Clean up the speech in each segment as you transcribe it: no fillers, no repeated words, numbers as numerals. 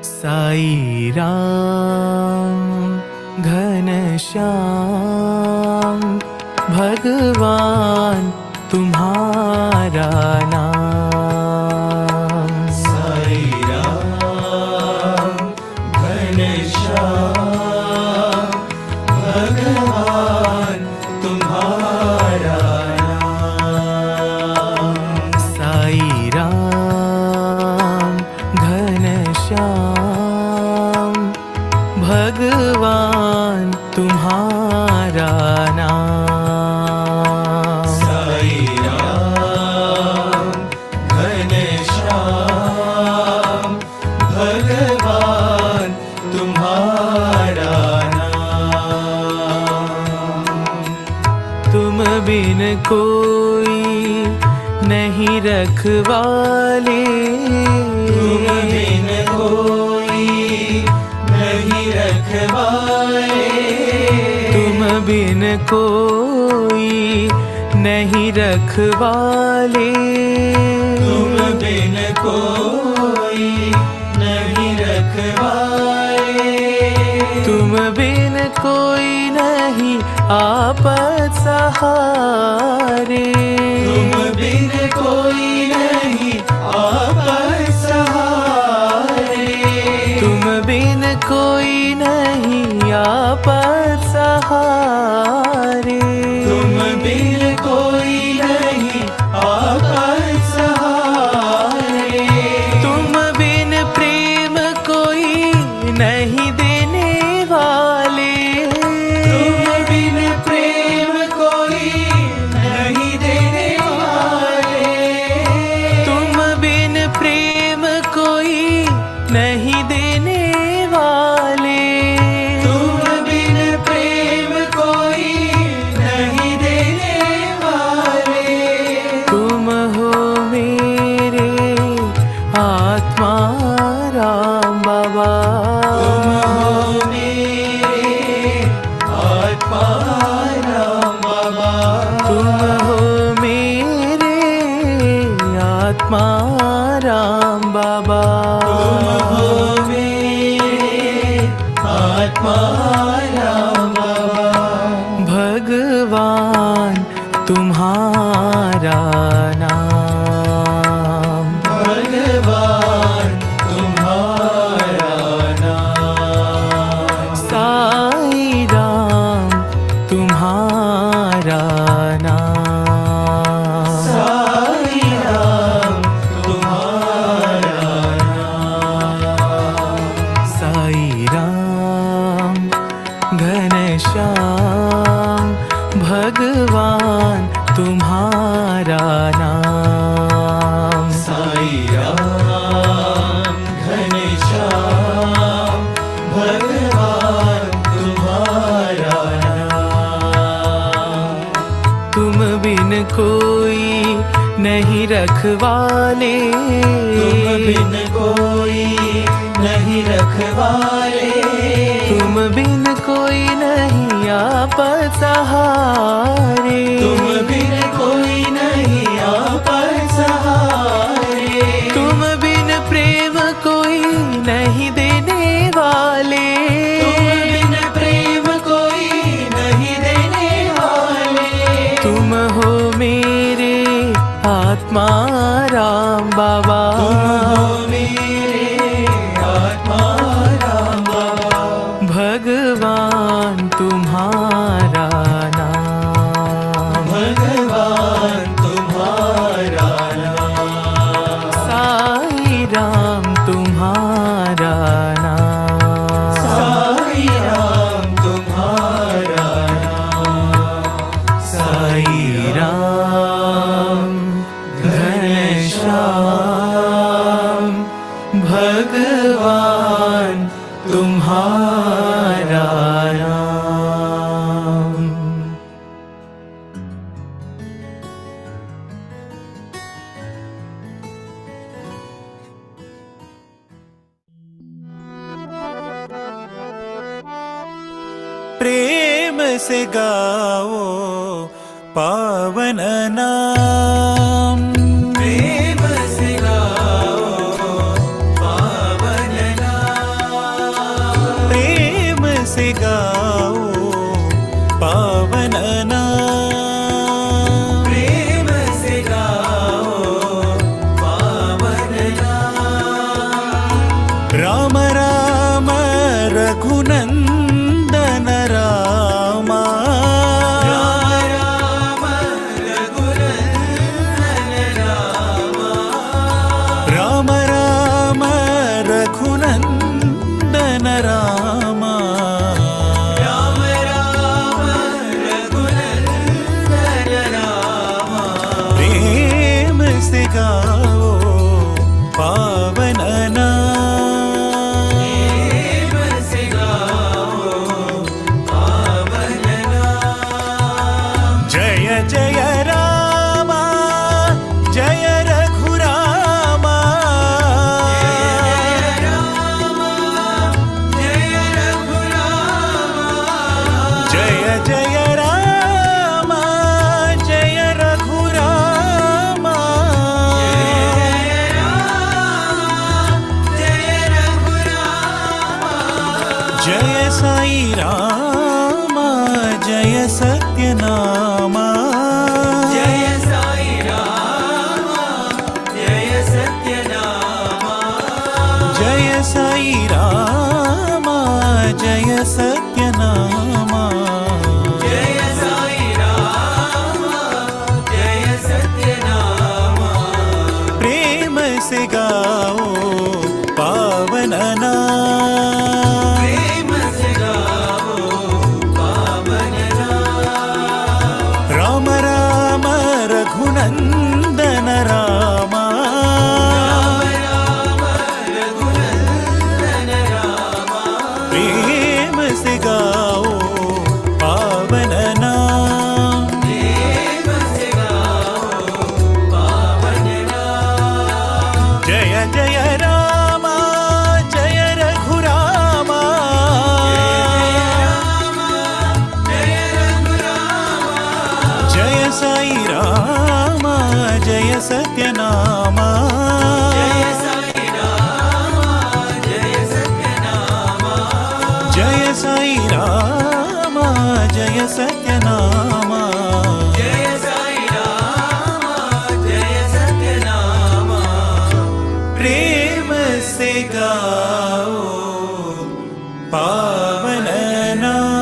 साई राम घनश्याम भगवान तुम्हारा नाम। साई राम घनश्याम भगवान तुम्हारा नाम। साई राम घनश्याम भगवान तुम्हारा नाम। साई राम घनश्याम भगवान तुम्हारा नाम। तुम बिन कोई नहीं रखवाले, तुम बिन कोई नहीं रखवाले, तुम बिन कोई नहीं रखवाले, तुम बिन कोई नहीं रखवाले, तुम बिन कोई नहीं आपद सहारे, तुम बिन कोई नहीं आपद सहारे, तुम बिन कोई नहीं आपद सहारे, तुम बिन कोई नहीं आपद सहारे, तुम बिन प्रेम कोई नहीं देने वाले, तुम बिन प्रेम कोई नहीं देने वाले, तुम बिन प्रेम कोई नहीं देने वाले, तुम बिन प्रेम कोई नहीं देने वाले, तुम हो मेरे आत्मा राम बाबा, तुम हो मेरे आत्मा राम बाबा, तुम हो मेरे आत्मा राम बाबा, तुम हो मेरे आत्मा राम बाबा। भगवान तुम्हारा नाम। भगवान तुम्हारा नाम। साई राम तुम्हारा नाम। साई राम तुम्हारा नाम। साई राम घनश्याम भगवान तुम्हारा नाम। साई राम घनश्याम भगवान तुम्हारा नाम। तुम बिन कोई नहीं रखवाले, तुम बिन कोई नहीं रखवाले, तुम बिन कोई नहीं आपद सहारे, तुम बिन कोई नहीं आपद सहारे, तुम बिन प्रेम कोई नहीं देने वाले, तुम बिन प्रेम कोई नहीं देने वाले, तुम हो मेरे आत्मा राम बाबा, तुम हो मेरे आत्मा राम बाबा। भगवान तुम्हारा नाम। भगवान तुम्हारा नाम। साई राम तुम्हारा नाम। साई राम तुम्हारा नाम। साई राम घनश्याम भगवान तुम्हारा नाम। प्रेम से गाओ पावन नाम, प्रेम से गाओ पावन नाम, से गाओ पावन नाम, प्रेम से गाओ पावन नाम। राम राम रघुनंदन रामा, राम राम रघुनंदन रामा। राम राम रघुनंदन रामा, राम राम रघुनंदन रामा। प्रेम से गाओ पावन नाम, प्रेम से गाओ पावन नाम। जय जय रामा जय रघुरामा, जय जय राम जय रघुरामा। जय जय रामा जय रघुरामा, जय जय राम जय रघुरामा। जय साई रामा जय सत्यनामा, जय साई राम जय सत्यनामा। जय साई रामा जय सत्यनामा, जय साई राम जय सत्यनामा। प्रेम से गाओ पावन नाम, प्रेम से गाओ पावन नाम। राम राम रघुनंदन रामा, राम रघुनंदन रामा। प्रेम से गाओ पावन नाम, प्रेम से गाओ पावन नाम। जय जय रामा जय रघुरामा, जय रघुरामा। जय साई रामा जय सत्यनामा, जय साई राम जय सत्यनामा। जय साई रामा जय सत्यनामा, जय साई राम जय सत्यनामा। प्रेम से गाओ पावन नाम।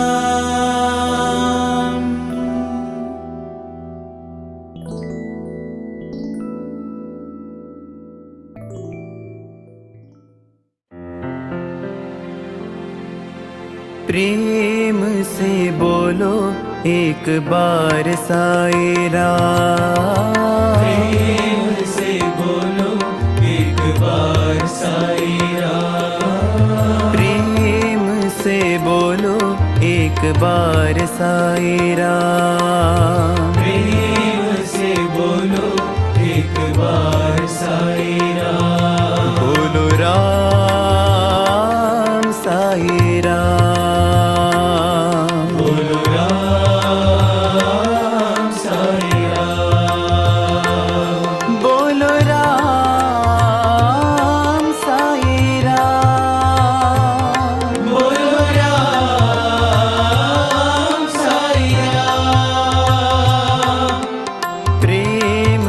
प्रेम से बोलो एक बार साई राम। प्रेम से बोलो एक बार साई राम। प्रेम से बोलो एक बार साई राम। प्रेम से बोलो एक बार साई राम। बोलो राम साई राम। बोलो राम साई राम। बोलो राम साई राम। बोलो राम साई राम। प्रेम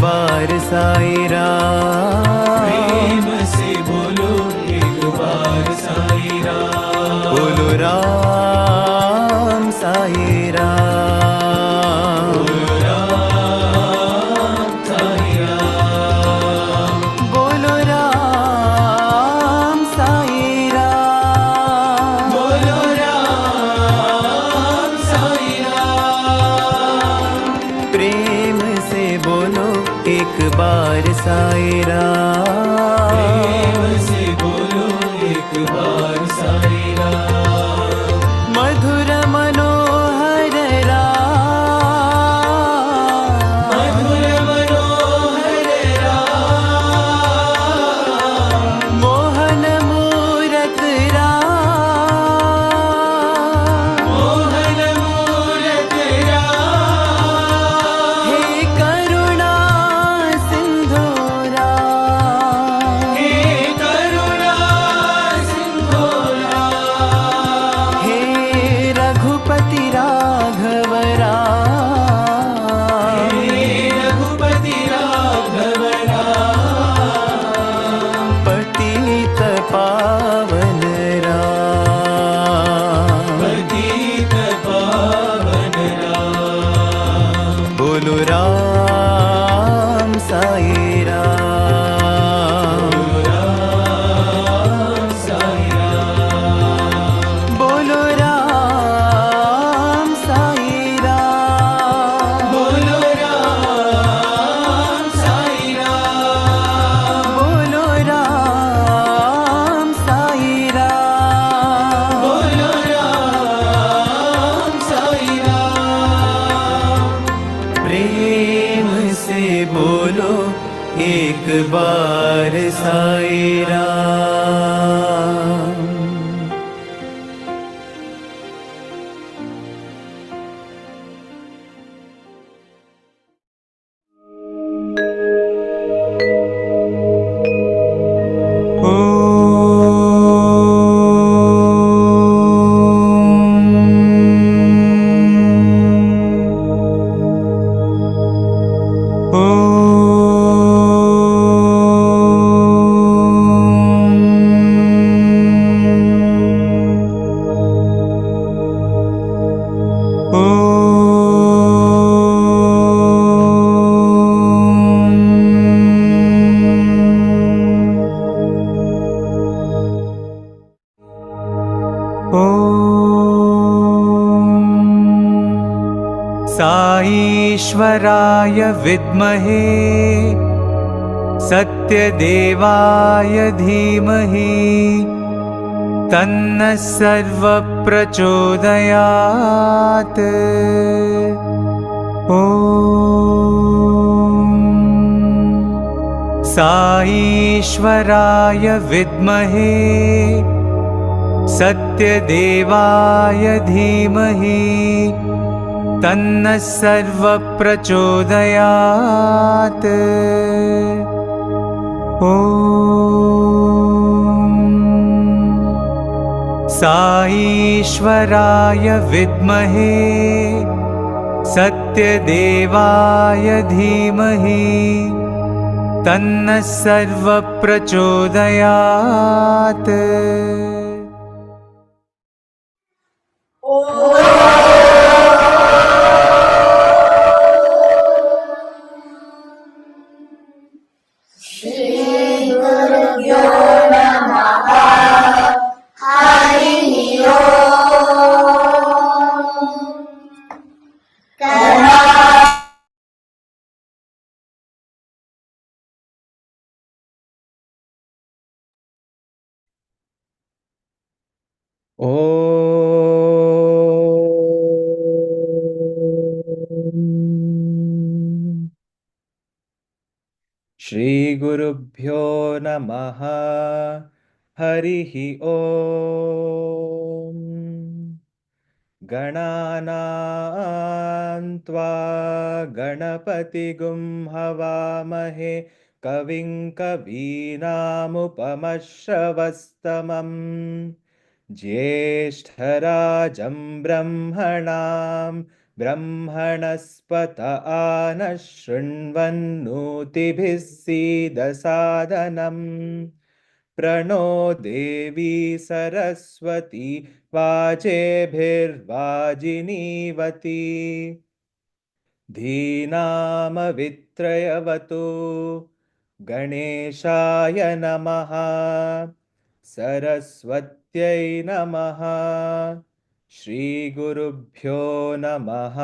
बार साई राम। प्रेम से बोलो एक बार साई राम। बोलो राम साई राम। बोलो राम साई राम। बोलो राम साई राम। बोलो राम साई राम। प्रेम से बोलो एक बार साई राम। प्रेम से बोलो एक बार साई राम। मधुर मनोहर राम। मधुर मनोहर राम। मोहन मूरत राम। मोहन मूरत राम। हे करुणा सिंधु राम। हे करुणा सिंधु राम। हे रघुपति राघव राम। हे रघुपति राघव राम। पतित पावन राम। पतित पावन राम। बोलो राम साई राम। राम साई राम। बोलो राम साई राम। बोलो राम साई राम। बोलो राम साई राम। बोलो राम साई राम। प्रेम से बोलो एक बार साई राम। साईश्वराय विद्महे सत्यदेवाय धीमहि तन्नः सर्वः प्रचोदयात्। ॐ साईश्वराय विद्महे सत्यदेवाय धीमहि तन्नः सर्वः प्रचोदयात्। ॐ साईश्वराय विद्महे सत्यदेवाय धीमहि तन्नः सर्वः प्रचोदयात्। श्रीगुरुभ्यो नमः। हरिः ॐ। गणानां त्वा गणपतिगुं हवामहे कविं कवीनामुपमश्रवस्तमम् ज्येष्ठराजं ब्रह्मणां ब्रह्मणस्पत आनः शृण्वन्नोतिभिः सीदसादनम् प्रणो देवी सरस्वती वाजेभिर्वाजिनीवती धीनामवित्रयवतु गणेशाय नमः सरस्वत्यै नमः श्रीगुरुभ्यो नमः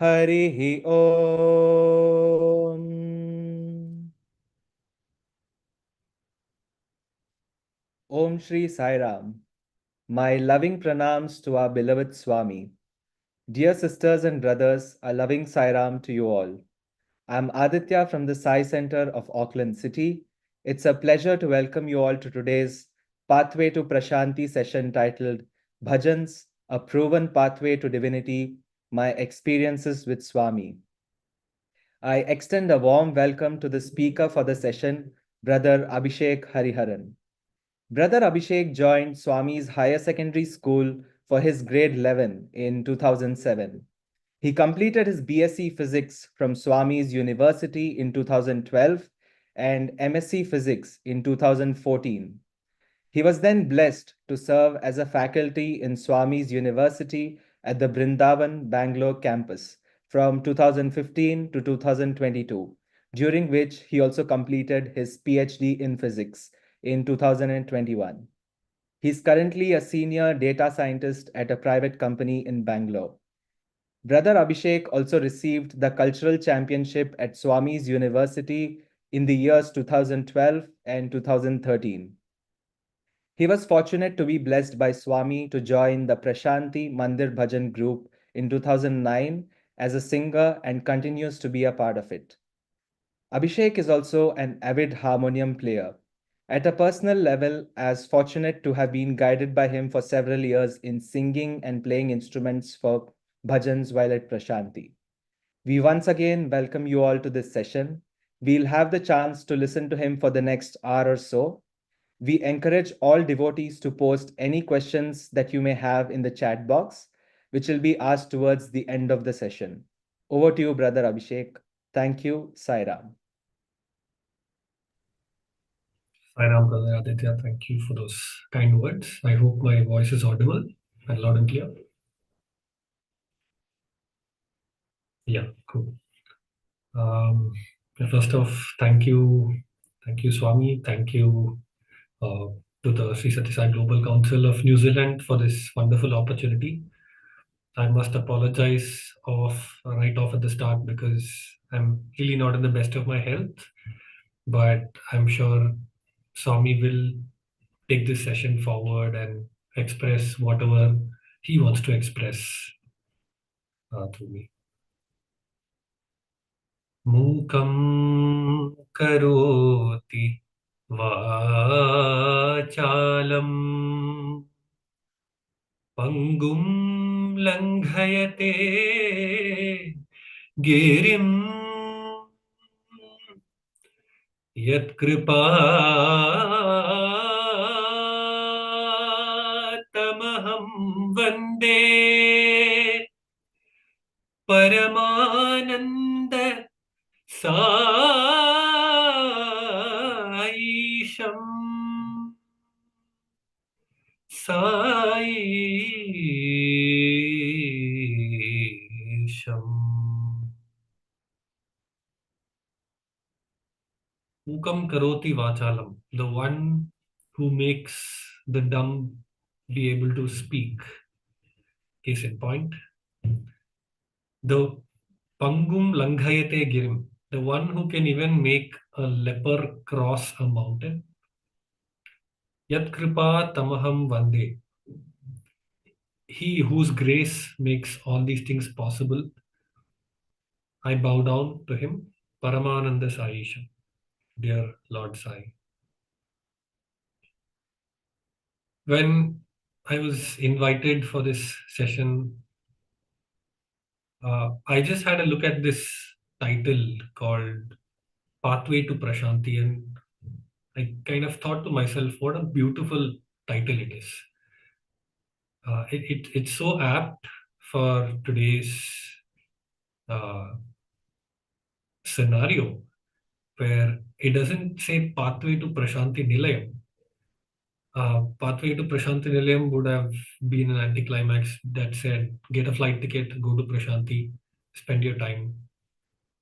हरिः ओम् Om Shri Sai Ram. My loving pranams to our beloved Swami. Dear sisters and brothers, a loving Sai Ram to you all. I'm Aditya from the Sai Center of Auckland City. It's a pleasure to welcome you all to today's Pathway to Prasanthi session titled Bhajans, a proven pathway to divinity, my experiences with Swami. I extend a warm welcome to the speaker for the session, Brother Abishek Hariharan. Brother Abhishek joined Swami's higher secondary school for his grade 11 in 2007. He completed his BSc Physics from Swamis University in 2012 and MSc Physics in 2014. He was then blessed to serve as a faculty in Swamis University at the Brindavan, Bangalore campus from 2015 to 2022, during which he also completed his PhD in physics in 2021. He's currently a senior data scientist at a private company in Bangalore. Brother Abhishek also received the Cultural Championship at Swamis University in the years 2012 and 2013. He was fortunate to be blessed by Swami to join the Prasanthi Mandir Bhajan group in 2009 as a singer and continues to be a part of it. Abhishek is also an avid harmonium player. At a personal level, as fortunate to have been guided by him for several years in singing and playing instruments for bhajans while at Prasanthi. We once again welcome you all to this session. We'll have the chance to listen to him for the next hour or so. We encourage all devotees to post any questions that you may have in the chat box, which will be asked towards the end of the session. Over to you, Brother Abhishek. Thank you, Sai Ram. Sai Ram, Brother Aditya, thank you for those kind words. I hope my voice is audible and loud and clear. Yeah, cool. First off, thank you, Swami. Thank you to the Sri Sathya Sai Global Council of New Zealand for this wonderful opportunity. I must apologize right off at the start because I'm really not in the best of my health, but I'm sure Swami will take this session forward and express whatever he wants to express through me. Mukam karoti vachalam pangum langhayate girim yat kripatamaham vande paramananda Saisham Mukam karoti vachalam, the one who makes the dumb be able to speak. Case in point. The Pangum langhayate girim, the one who can even make a leper cross a mountain. Yat kripa tamaham vande, he whose grace makes all these things possible. I bow down to him, Paramananda Saisham, dear Lord Sai. When I was invited for this session, I just had a look at this title called Pathway to Prasanthi, and I kind of thought to myself, what a beautiful title it is. It's so apt for today's uh, scenario, where it doesn't say pathway to Prasanthi Nilayam. Pathway to Prasanthi Nilayam would have been an anticlimax that said, get a flight ticket, go to Prasanthi, spend your time,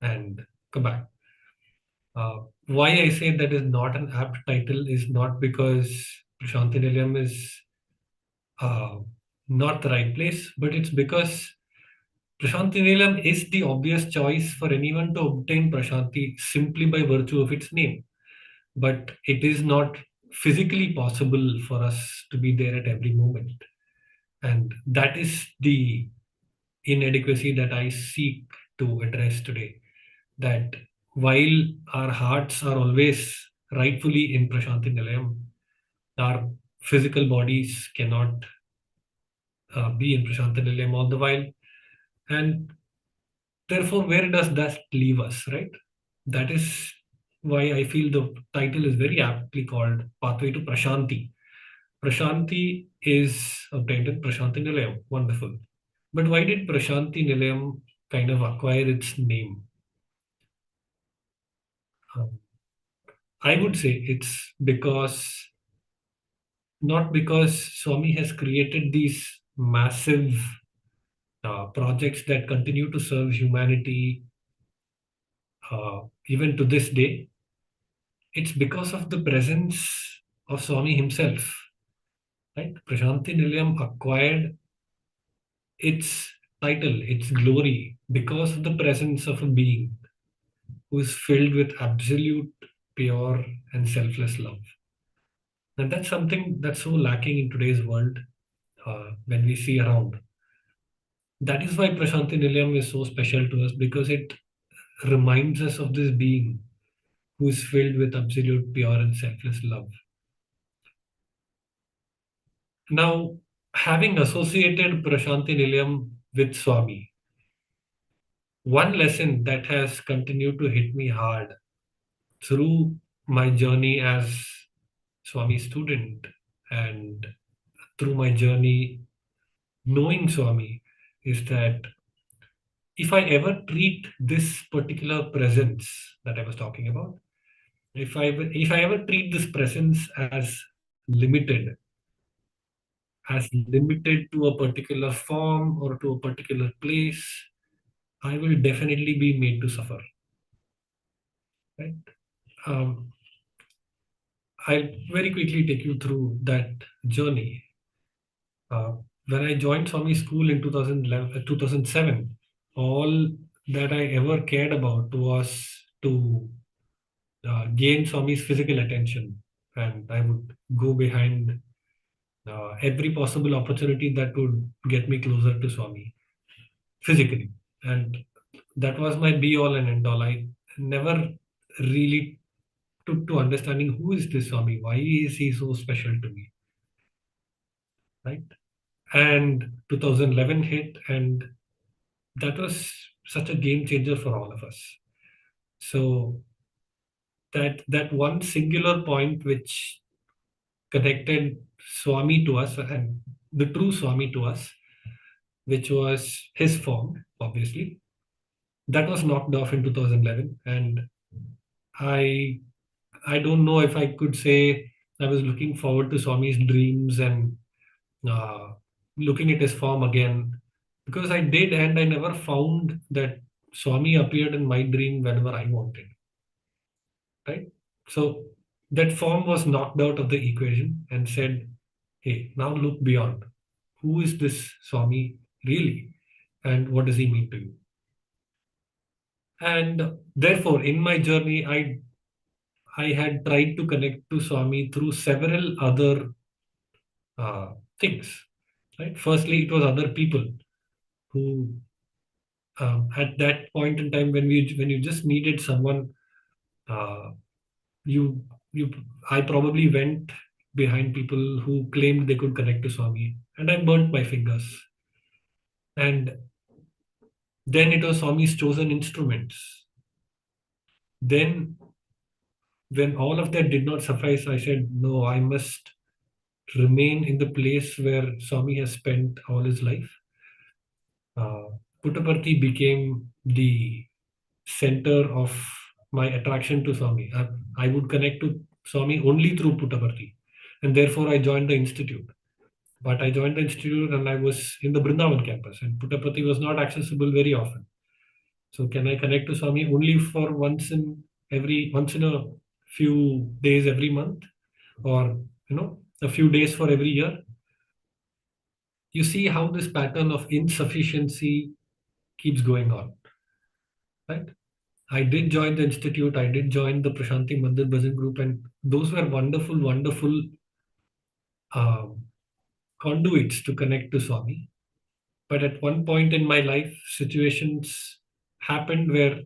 and come back. Why I say that is not an apt title is not because Prasanthi Nilayam is uh, not the right place, but it's because Prasanthi Nilayam is the obvious choice for anyone to obtain Prasanthi simply by virtue of its name. But it is not physically possible for us to be there at every moment. And that is the inadequacy that I seek to address today. That while our hearts are always rightfully in Prasanthi Nilayam, our physical bodies cannot be in Prasanthi Nilayam all the while. And therefore, where does that leave us, right? That is why I feel the title is very aptly called Pathway to Prashanti. Prashanti is obtained in Prashanti Nilayam. Wonderful. But why did Prashanti Nilayam kind of acquire its name? I would say it's not because Swami has created these massive projects that continue to serve humanity even to this day. It's because of the presence of Swami himself. Right? Prashanti Nilayam acquired its title, its glory, because of the presence of a being who is filled with absolute, pure, and selfless love. And that's something that's so lacking in today's world when we see around. That is why Prashanti Nilayam is so special to us, because it reminds us of this being who is filled with absolute, pure, and selfless love. Now, having associated Prashanti Nilayam with Swami, one lesson that has continued to hit me hard through my journey as Swami student and through my journey knowing Swami is that if I ever treat this particular presence that I was talking about, if I ever treat this presence as limited to a particular form or to a particular place, I will definitely be made to suffer. Right? I'll very quickly take you through that journey. When I joined Swami School in 2007, all that I ever cared about was to gain Swami's physical attention. And I would go behind every possible opportunity that would get me closer to Swami physically. And that was my be all and end all. I never really took to understanding who is this Swami? Why is he so special to me? Right? And 2011 hit, and that was such a game changer for all of us. So that one singular point which connected Swami to us and the true Swami to us, which was his form, obviously, that was knocked off in 2011. And I don't know if I could say I was looking forward to Swami's dreams and uh, looking at his form again, because I did, and I never found that Swami appeared in my dream whenever I wanted. Right? So that form was knocked out of the equation and said, hey, now look beyond. Who is this Swami really? And what does he mean to you? And therefore, in my journey, I had tried to connect to Swami through several other things. Right? Firstly, it was other people who, at that point in time, when you just needed someone, uh, you you I probably went behind people who claimed they could connect to Swami, and I burnt my fingers. And then it was Swami's chosen instruments. Then, when all of that did not suffice, I said, no, I must remain in the place where Swami has spent all his life. Puttaparthi became the center of my attraction to Swami. I would connect to Swami only through Puttaparthi, and therefore I joined the institute. But I joined the institute and I was in the Brindavan campus, and Puttaparthi was not accessible very often. So can I connect to Swami only for once in a few days every month, or a few days for every year? You see how this pattern of insufficiency keeps going on, right? I did join the institute. I did join the Prasanthi Mandir Bhajan group, and those were wonderful, wonderful um, conduits to connect to Swami. But at one point in my life, situations happened where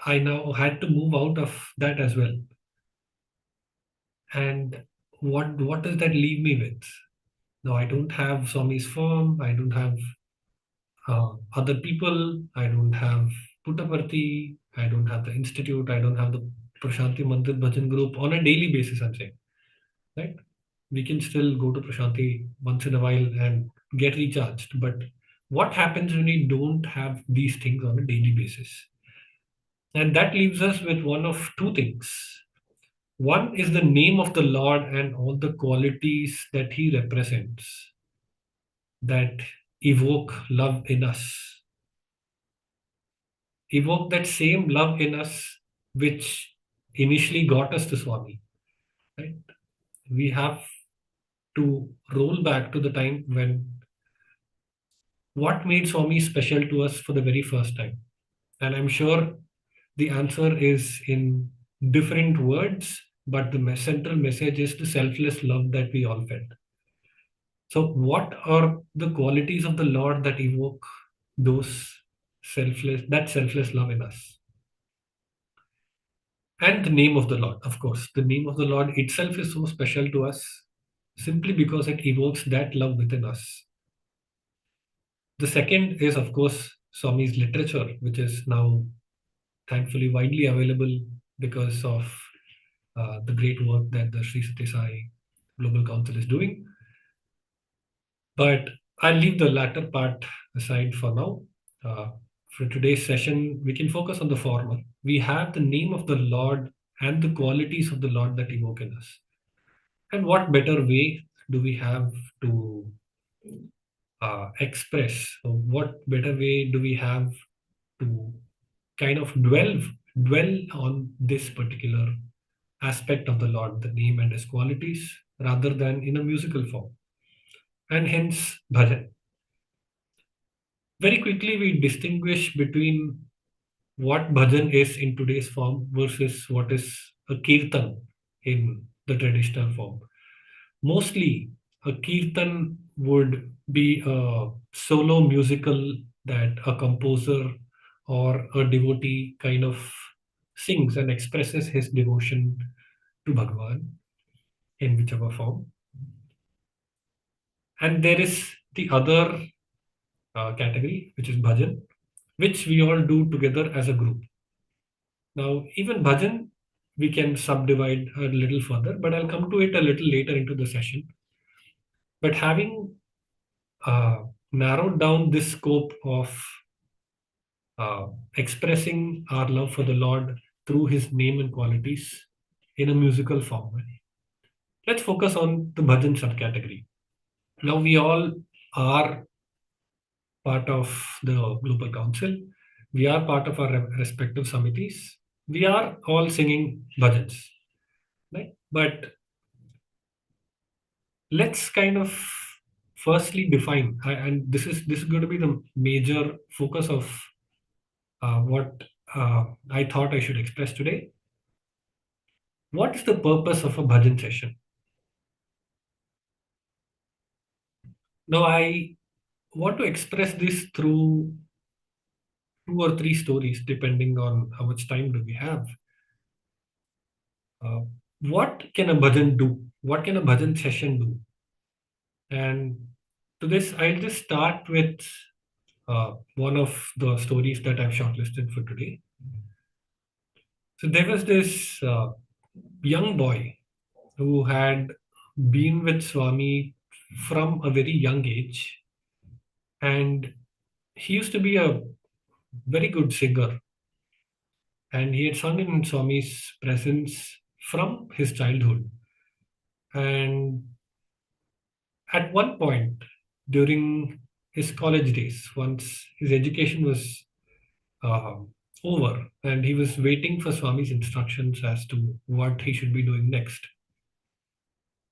I now had to move out of that as well. And what does that leave me with? Now I don't have Swami's form. I don't have other people. I don't have Puttaparthi. I don't have the institute. I don't have the Prashanti Mandir Bhajan group on a daily basis. I'm saying, right? We can still go to Prashanti once in a while and get recharged. But what happens when we don't have these things on a daily basis? And that leaves us with one of two things. One is the name of the Lord and all the qualities that he represents that evoke love in us. Evoke that same love in us which initially got us to Swami. Right? We have to roll back to the time when what made Swami special to us for the very first time. And I'm sure the answer is in different words, but the central message is the selfless love that we all felt. So, what are the qualities of the Lord that evoke that selfless love in us? And the name of the Lord, of course. The name of the Lord itself is so special to us simply because it evokes that love within us. The second is, of course, Swami's literature, which is now thankfully widely available because of the great work that the Sri Sathya Sai Global Council is doing. But I'll leave the latter part aside for now. For today's session, we can focus on the former. We have the name of the Lord and the qualities of the Lord that evoke in us. And what better way do we have to express, or what better way do we have to kind of dwell on this particular aspect of the Lord, the name and his qualities, rather than in a musical form? And hence bhajan. Very quickly, we distinguish between what bhajan is in today's form versus what is a kirtan in the traditional form. Mostly, a kirtan would be a solo musical that a composer or a devotee kind of sings and expresses his devotion to Bhagavan in whichever form. And there is the other category, which is bhajan, which we all do together as a group. Now, even bhajan, we can subdivide a little further, but I'll come to it a little later into the session. But having narrowed down this scope of expressing our love for the Lord through his name and qualities in a musical form, let's focus on the bhajan subcategory. Now, we all are part of the Global Council. We are part of our respective samitis. We are all singing bhajans, right? But let's kind of firstly define, and this is going to be the major focus of what I thought I should express today. What is the purpose of a bhajan session? Now, I want to express this through two or three stories, depending on how much time do we have. What can a bhajan do? What can a bhajan session do? And to this, I'll just start with one of the stories that I've shortlisted for today. So there was this young boy who had been with Swami from a very young age, and he used to be a very good singer, and he had sung in Swami's presence from his childhood. And at one point during his college days, once his education was uh, over and he was waiting for Swami's instructions as to what he should be doing next,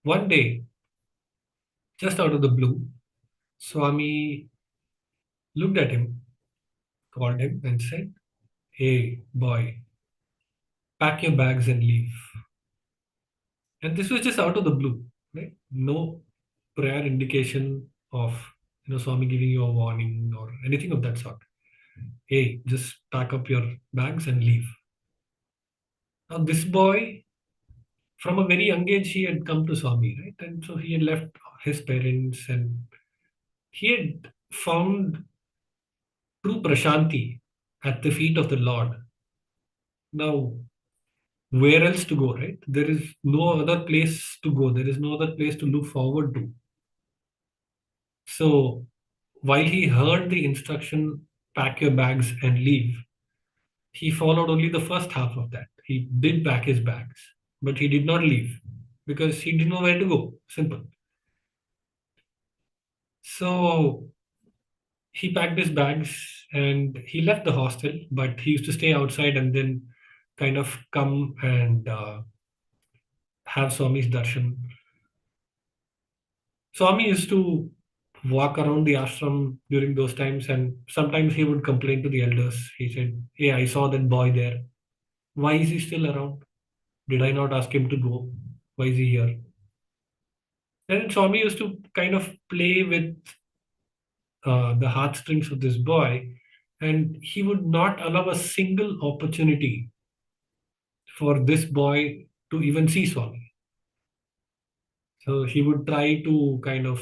one day, just out of the blue, Swami looked at him, called him, and said, "Hey, boy, pack your bags and leave." And this was just out of the blue, right? No prior indication of Swami giving you a warning or anything of that sort. Hey, just pack up your bags and leave. Now, this boy, from a very young age, he had come to Swami, right? And so he had left his parents and he had found true Prasanthi at the feet of the Lord. Now, where else to go, right? There is no other place to go, there is no other place to look forward to. So, while he heard the instruction, pack your bags and leave, he followed only the first half of that. He did pack his bags, but he did not leave because he didn't know where to go. Simple. So he packed his bags and he left the hostel, but he used to stay outside and then kind of come and have Swami's darshan. Swami used to walk around the ashram during those times, and sometimes he would complain to the elders. He said, "Hey, I saw that boy there. Why is he still around? Did I not ask him to go? Why is he here?" And Swami used to kind of play with the heartstrings of this boy, and he would not allow a single opportunity for this boy to even see Swami. So he would try to kind of,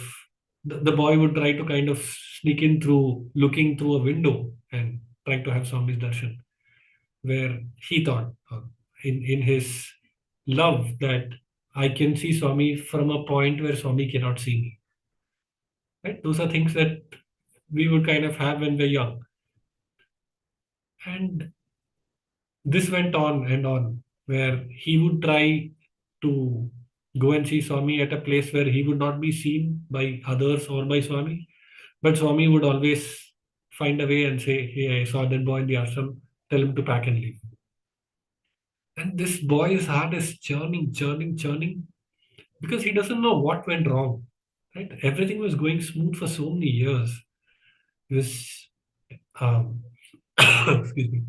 the boy would try to kind of sneak in through looking through a window and try to have Swami's darshan, where he thought in his love that I can see Swami from a point where Swami cannot see me. Right? Those are things that we would kind of have when we're young. And this went on and on, where he would try to go and see Swami at a place where he would not be seen by others or by Swami. But Swami would always find a way and say, "Hey, I saw that boy in the ashram, tell him to pack and leave." And this boy's heart is churning, churning, churning because he doesn't know what went wrong. Right? Everything was going smooth for so many years. He was, um, excuse me,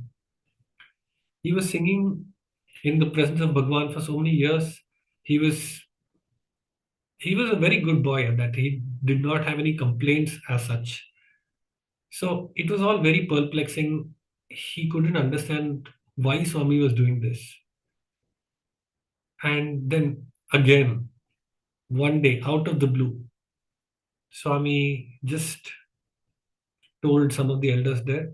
he was singing in the presence of Bhagwan for so many years. He was he was a very good boy at that. He did not have any complaints as such. So it was all very perplexing. He couldn't understand why Swami was doing this. And then again, one day, out of the blue, Swami just told some of the elders there,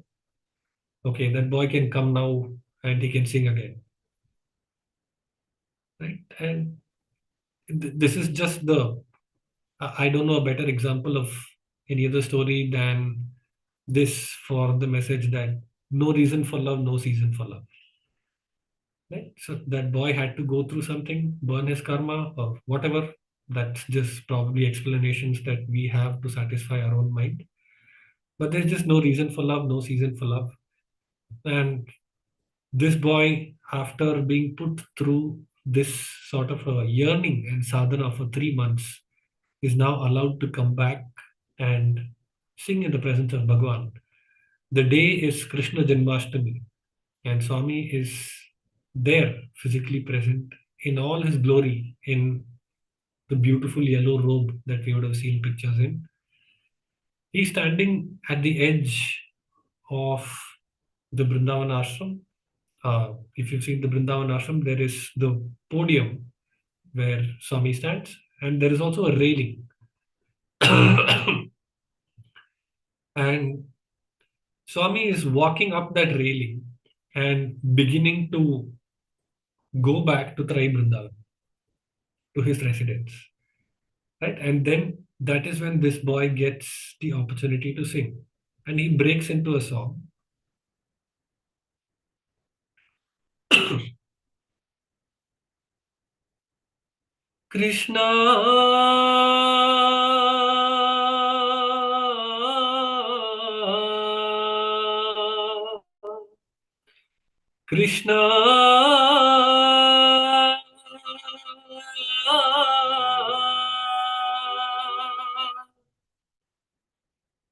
"Okay, that boy can come now and he can sing again." Right? And this is just the, I don't know a better example of any other story than this for the message that no reason for love, no season for love. Right? So that boy had to go through something, burn his karma or whatever. That's just probably explanations that we have to satisfy our own mind. But there's just no reason for love, no season for love. And this boy, after being put through this sort of a yearning and sadhana for 3 months, is now allowed to come back and sing in the presence of Bhagwan. The day is Krishna Janmashtami, and Swami is there, physically present in all his glory, in the beautiful yellow robe that we would have seen pictures in. He's standing at the edge of the Brindavan ashram. If you've seen the Brindavan ashram, there is the podium where Swami stands, and there is also a railing. And Swami is walking up that railing and beginning to go back to Trai Brindavan, to his residence. Right? And then that is when this boy gets the opportunity to sing. and he breaks into a song. Krishna Krishna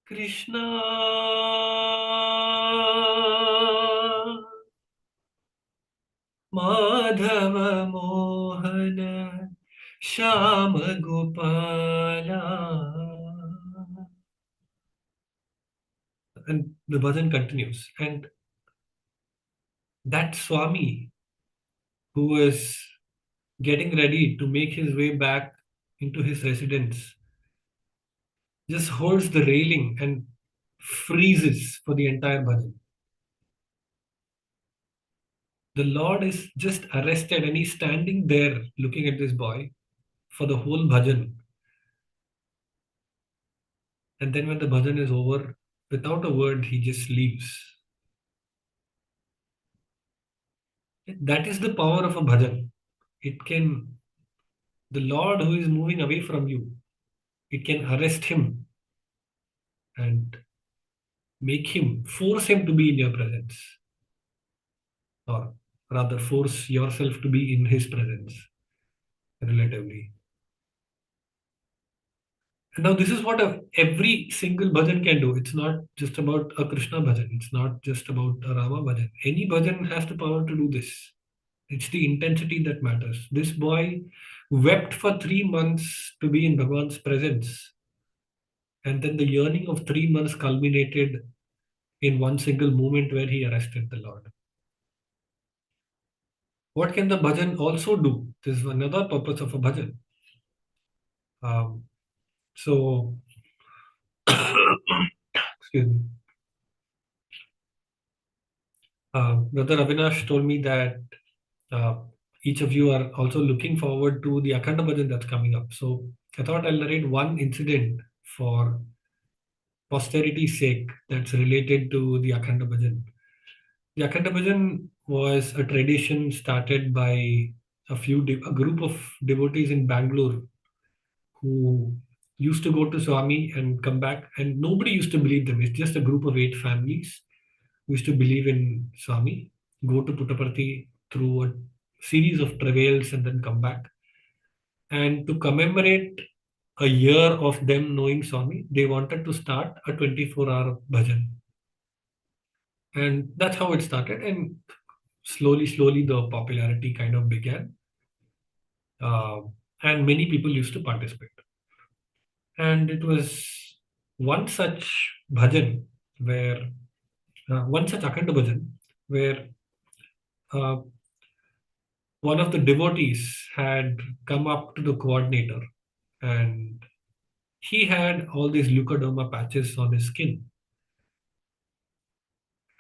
Krishna Madhava Mohana Shama Gopala. And the bhajan continues. And that Swami, who was getting ready to make his way back into his residence, just holds the railing and freezes for the entire bhajan. The Lord is just arrested and he's standing there looking at this boy for the whole bhajan. And then when the bhajan is over, without a word, he just leaves. That is the power of a bhajan. It can, the Lord who is moving away from you, it can arrest him and make him, force him to be in your presence. Or rather, force yourself to be in his presence, relatively. And now, this is what every single bhajan can do. It's not just about a Krishna bhajan, it's not just about a Rama bhajan. Any bhajan has the power to do this. It's the intensity that matters. This boy wept for 3 months to be in Bhagwan's presence. And then the yearning of 3 months culminated in one single moment where he arrested the Lord. What can the bhajan also do? This is another purpose of a bhajan. So, excuse me. Brother Avinash told me that each of you are also looking forward to the Akhanda Bhajan that's coming up. So I thought I'll narrate one incident for posterity's sake that's related to the Akhanda Bhajan. The Akhanda Bhajan was a tradition started by a group of devotees in Bangalore who used to go to Swami and come back, and nobody used to believe them. It's just a group of 8 families who used to believe in Swami, go to Puttaparthi through a series of travails and then come back. And to commemorate a year of them knowing Swami, they wanted to start a 24-hour bhajan. And that's how it started. And slowly, the popularity kind of began. And many people used to participate. And it was one such bhajan where, one such Akhanda bhajan where one of the devotees had come up to the coordinator and he had all these leukoderma patches on his skin.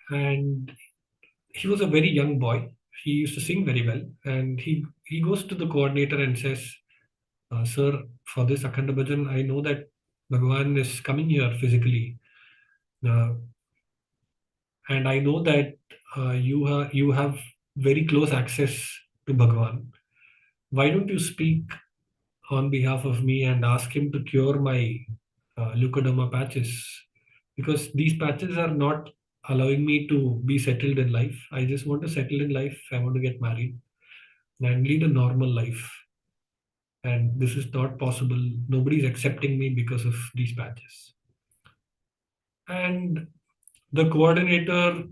And he was a very young boy. He used to sing very well. And he goes to the coordinator and says, Sir, for this Akhanda Bhajan, I know that Bhagavan is coming here physically. And I know that you have very close access to Bhagavan. Why don't you speak on behalf of me and ask him to cure my leukoderma patches? Because these patches are not allowing me to be settled in life. I just want to settle in life. I want to get married and lead a normal life. And this is not possible. Nobody's accepting me because of these patches. And the coordinator,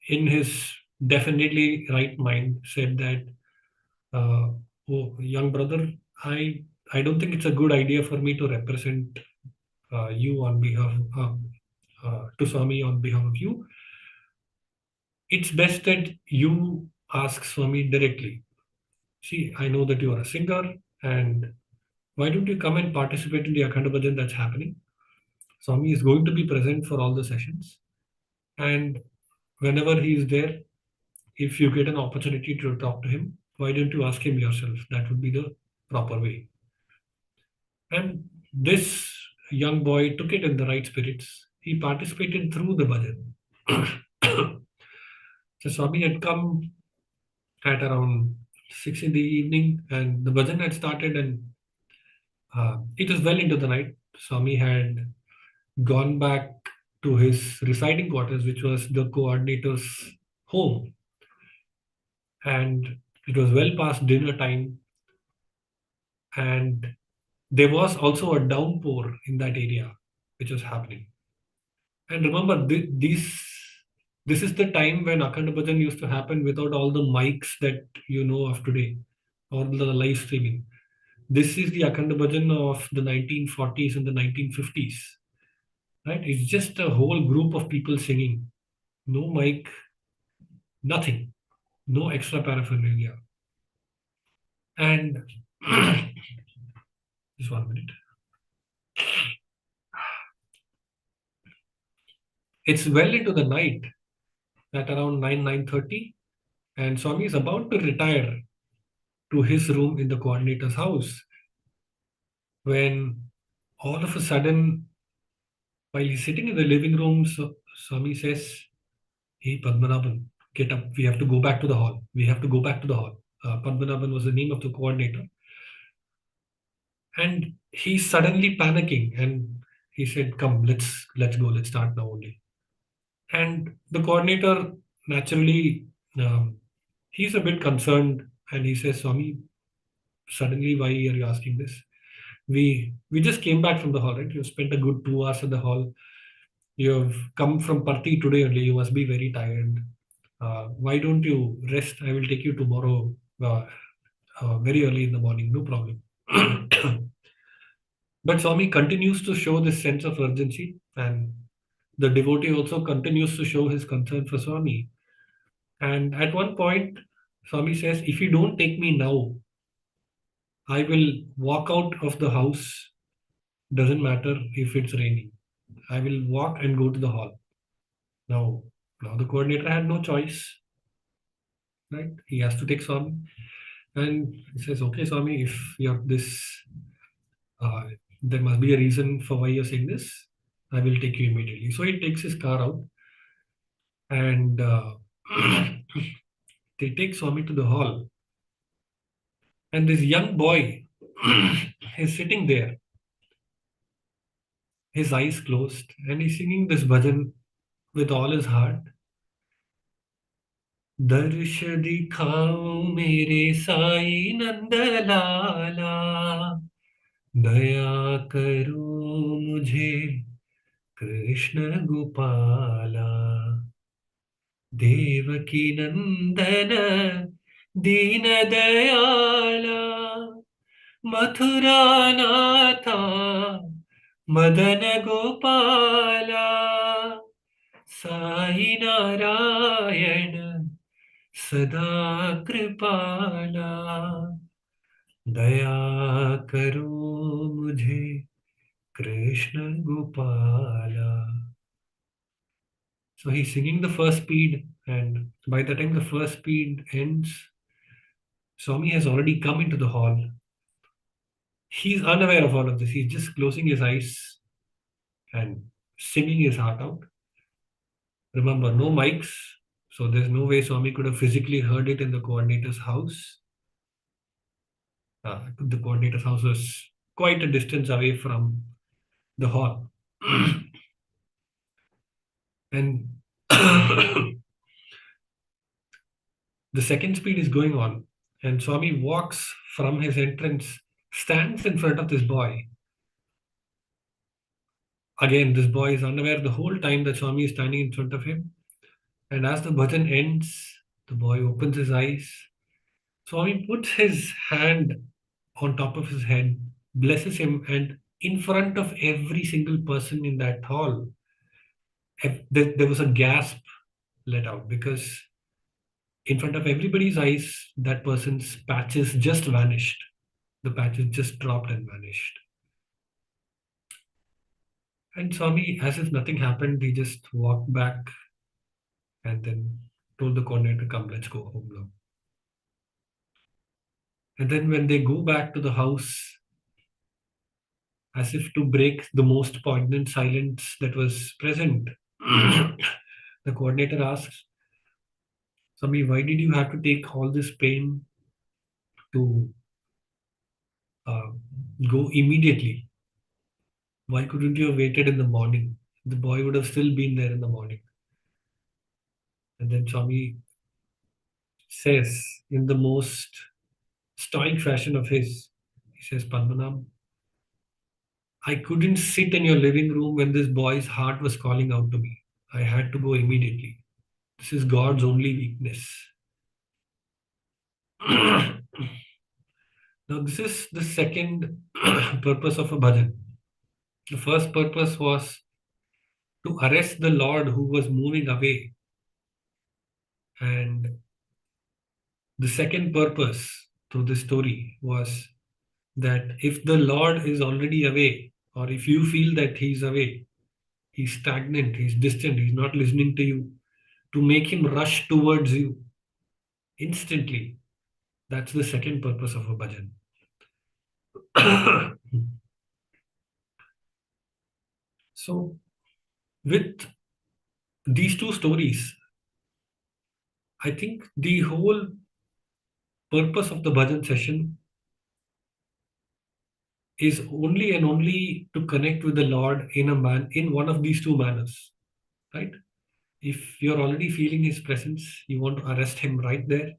in his definitely right mind, said that, oh, young brother, I don't think it's a good idea for me to represent you on behalf to Swami on behalf of you. It's best that you ask Swami directly. See, I know that you are a singer, and why don't you come and participate in the Akhanda Bhajan that's happening? Swami is going to be present for all the sessions, and whenever he is there, if you get an opportunity to talk to him, why don't you ask him yourself? That would be the proper way. And this young boy took it in the right spirits. he participated through the bhajan. So Swami had come at around 6 in the evening, and the bhajan had started, and it was well into the night. Swami had gone back to his residing quarters, which was the coordinator's home, and it was well past dinner time, and there was also a downpour in that area which was happening. And remember, this is the time when Akhand Bhajan used to happen without all the mics that you know of today, or the live streaming. This is the Akhand Bhajan of the 1940s and the 1950s, right? It's just a whole group of people singing, no mic, nothing, no extra paraphernalia. And just 1 minute. It's well into the night, at around 9:30, and Swami is about to retire to his room in the coordinator's house when all of a sudden, while he's sitting in the living room, Swami says, "Hey, Padmanabhan, get up. We have to go back to the hall. We have to go back to the hall." Padmanabhan was the name of the coordinator. And he's suddenly panicking, and he said, "Come, let's go. Let's start now only." And the coordinator, naturally, he's a bit concerned, and he says, "Swami, suddenly, why are you asking this? We just came back from the hall, right? You spent a good 2 hours at the hall. You have come from Parthi today only. You must be very tired. Why don't you rest? I will take you tomorrow, very early in the morning. No problem." But Swami continues to show this sense of urgency, and the devotee also continues to show his concern for Swami. And at one point, Swami says, "If you don't take me now, I will walk out of the house. Doesn't matter if it's raining. I will walk and go to the hall." Now, now the coordinator had no choice, right? He has to take Swami. And he says, "Okay, Swami, if you're this, there must be a reason for why you're saying this. I will take you immediately." So he takes his car out, and they take Swami to the hall. And this young boy is sitting there, his eyes closed, and he's singing this bhajan with all his heart. दर्श दिखाओ मेरे साई नंद लाला, दया करो मुझे कृष्ण गोपाला, देवकी नंदन दीन दयाला, मथुरा नाथा मदन गोपाला, साई नारायण सदा कृपाला, दया करो मुझे Krishna Gopala. So he's singing the first speed, and by the time the first speed ends, Swami has already come into the hall. He's unaware of all of this. He's just closing his eyes and singing his heart out. Remember, no mics, so there's no way Swami could have physically heard it in the coordinator's house. The coordinator's house was quite a distance away from the hall. And the second speed is going on, and Swami walks from his entrance, stands in front of this boy. Again, this boy is unaware the whole time that Swami is standing in front of him. And as the bhajan ends, the boy opens his eyes. Swami puts his hand on top of his head, blesses him, and in front of every single person in that hall, there was a gasp let out, because in front of everybody's eyes, that person's patches just vanished. The patches just dropped and vanished. And Swami, as if nothing happened, he just walked back and then told the coordinator, "Come, let's go home now." And then when they go back to the house, as if to break the most poignant silence that was present. The coordinator asks, Swami, why did you have to take all this pain to uh, go immediately? Why couldn't you have waited in the morning? The boy would have still been there in the morning. And then Swami says, in the most stoic fashion of his, he says, Padmanabh, I couldn't sit in your living room when this boy's heart was calling out to me. I had to go immediately. This is God's only weakness. Now, this is the second purpose of a bhajan. The first purpose was to arrest the Lord who was moving away. And the second purpose to this story was that if the Lord is already away, or if you feel that he's away, he's stagnant, he's distant, he's not listening to you, to make him rush towards you instantly. That's the second purpose of a bhajan. So, with these two stories, I think the whole purpose of the bhajan session is only and only to connect with the Lord in one of these two manners, right? If you're already feeling his presence, you want to arrest him right there.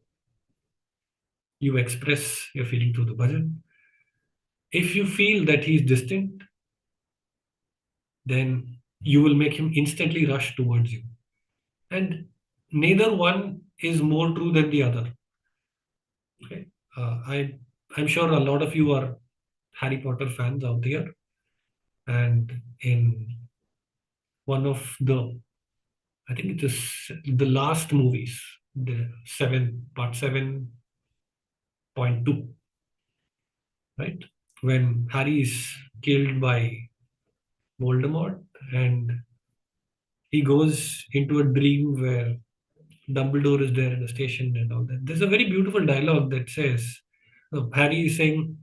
You express your feeling through the bhajan. If you feel that he's distant, then you will make him instantly rush towards you. And neither one is more true than the other. Okay, I'm sure a lot of you are Harry Potter fans out there, and in one of the, I think it is the last movies, the part 7.2, right? When Harry is killed by Voldemort and he goes into a dream where Dumbledore is there in the station and all that. There's a very beautiful dialogue that says, Harry is saying,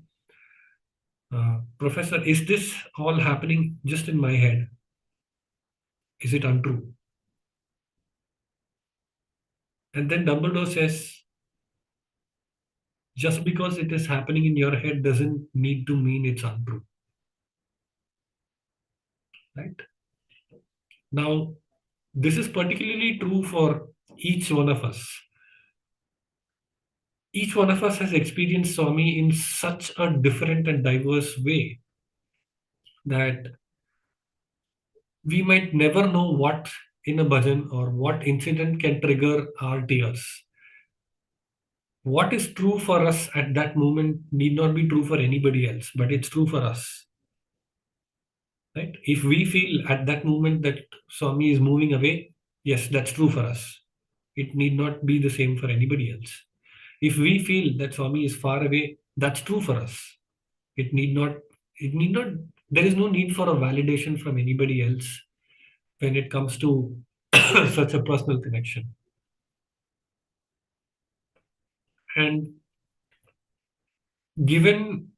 Professor, is this all happening just in my head? Is it untrue? And then Dumbledore says, just because it is happening in your head doesn't need to mean it's untrue. Right? Now, this is particularly true for each one of us. Each one of us has experienced Swami in such a different and diverse way that we might never know what in a bhajan or what incident can trigger our tears. What is true for us at that moment need not be true for anybody else, but it's true for us. Right? If we feel at that moment that Swami is moving away, yes, that's true for us. It need not be the same for anybody else. If we feel that Swami is far away, that's true for us. It need not, there is no need for a validation from anybody else when it comes to such a personal connection. And given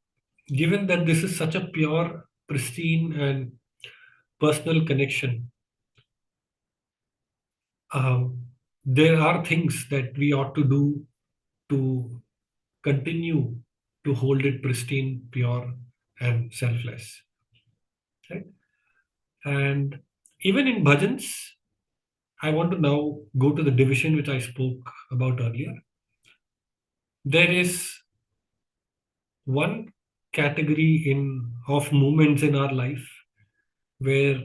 that this is such a pure, pristine, and personal connection, there are things that we ought to do to continue to hold it pristine, pure, and selfless. Right? And even in bhajans, I want to now go to the division which I spoke about earlier. There is one category of movements in our life where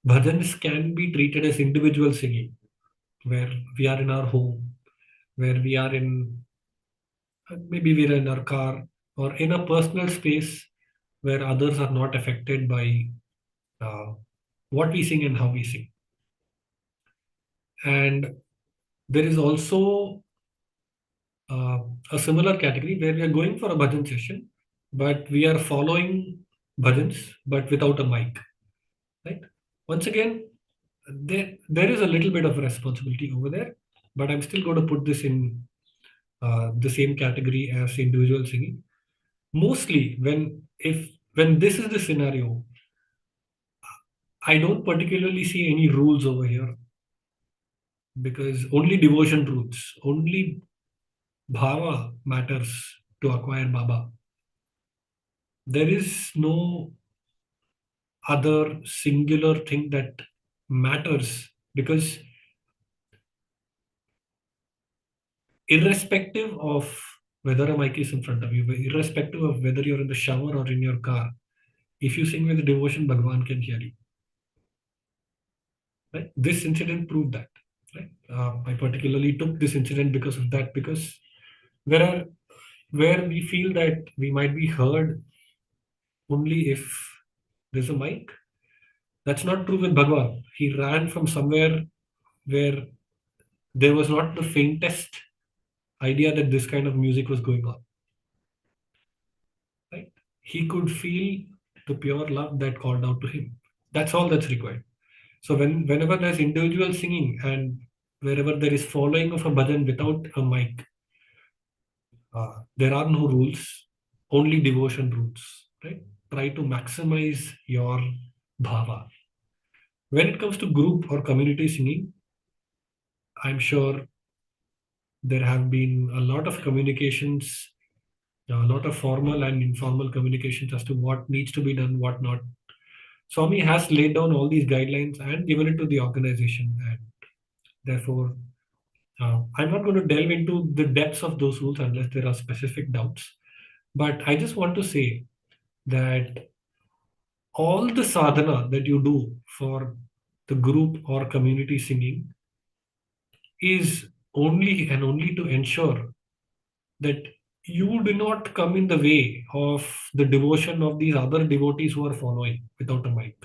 bhajans can be treated as individual singing, where we are in our home, where we are in, maybe we're in our car, or in a personal space where others are not affected by what we sing and how we sing. And there is also a similar category where we are going for a bhajan session, but we are following bhajans, but without a mic. Right? Once again, there is a little bit of responsibility over there, but I'm still going to put this in the same category as individual singing. Mostly, when this is the scenario, I don't particularly see any rules over here, because only devotion rules, only bhava matters to acquire Baba. There is no other singular thing that matters, because irrespective of whether a mic is in front of you, irrespective of whether you're in the shower or in your car, if you sing with devotion, Bhagwan can hear you. Right? This incident proved that. Right? I particularly took this incident because of that, because where where we feel that we might be heard only if there's a mic, that's not true with Bhagwan. He ran from somewhere where there was not the faintest idea that this kind of music was going on. Right? He could feel the pure love that called out to him. That's all that's required. So whenever there's individual singing and wherever there is following of a bhajan without a mic, there are no rules, only devotion rules. Right? Try to maximize your bhava. When it comes to group or community singing, I'm sure there have been a lot of communications, a lot of formal and informal communications as to what needs to be done, what not. Swami has laid down all these guidelines and given it to the organization, and therefore, I'm not going to delve into the depths of those rules unless there are specific doubts. But I just want to say that all the sadhana that you do for the group or community singing is only and only to ensure that you do not come in the way of the devotion of these other devotees who are following without a mic.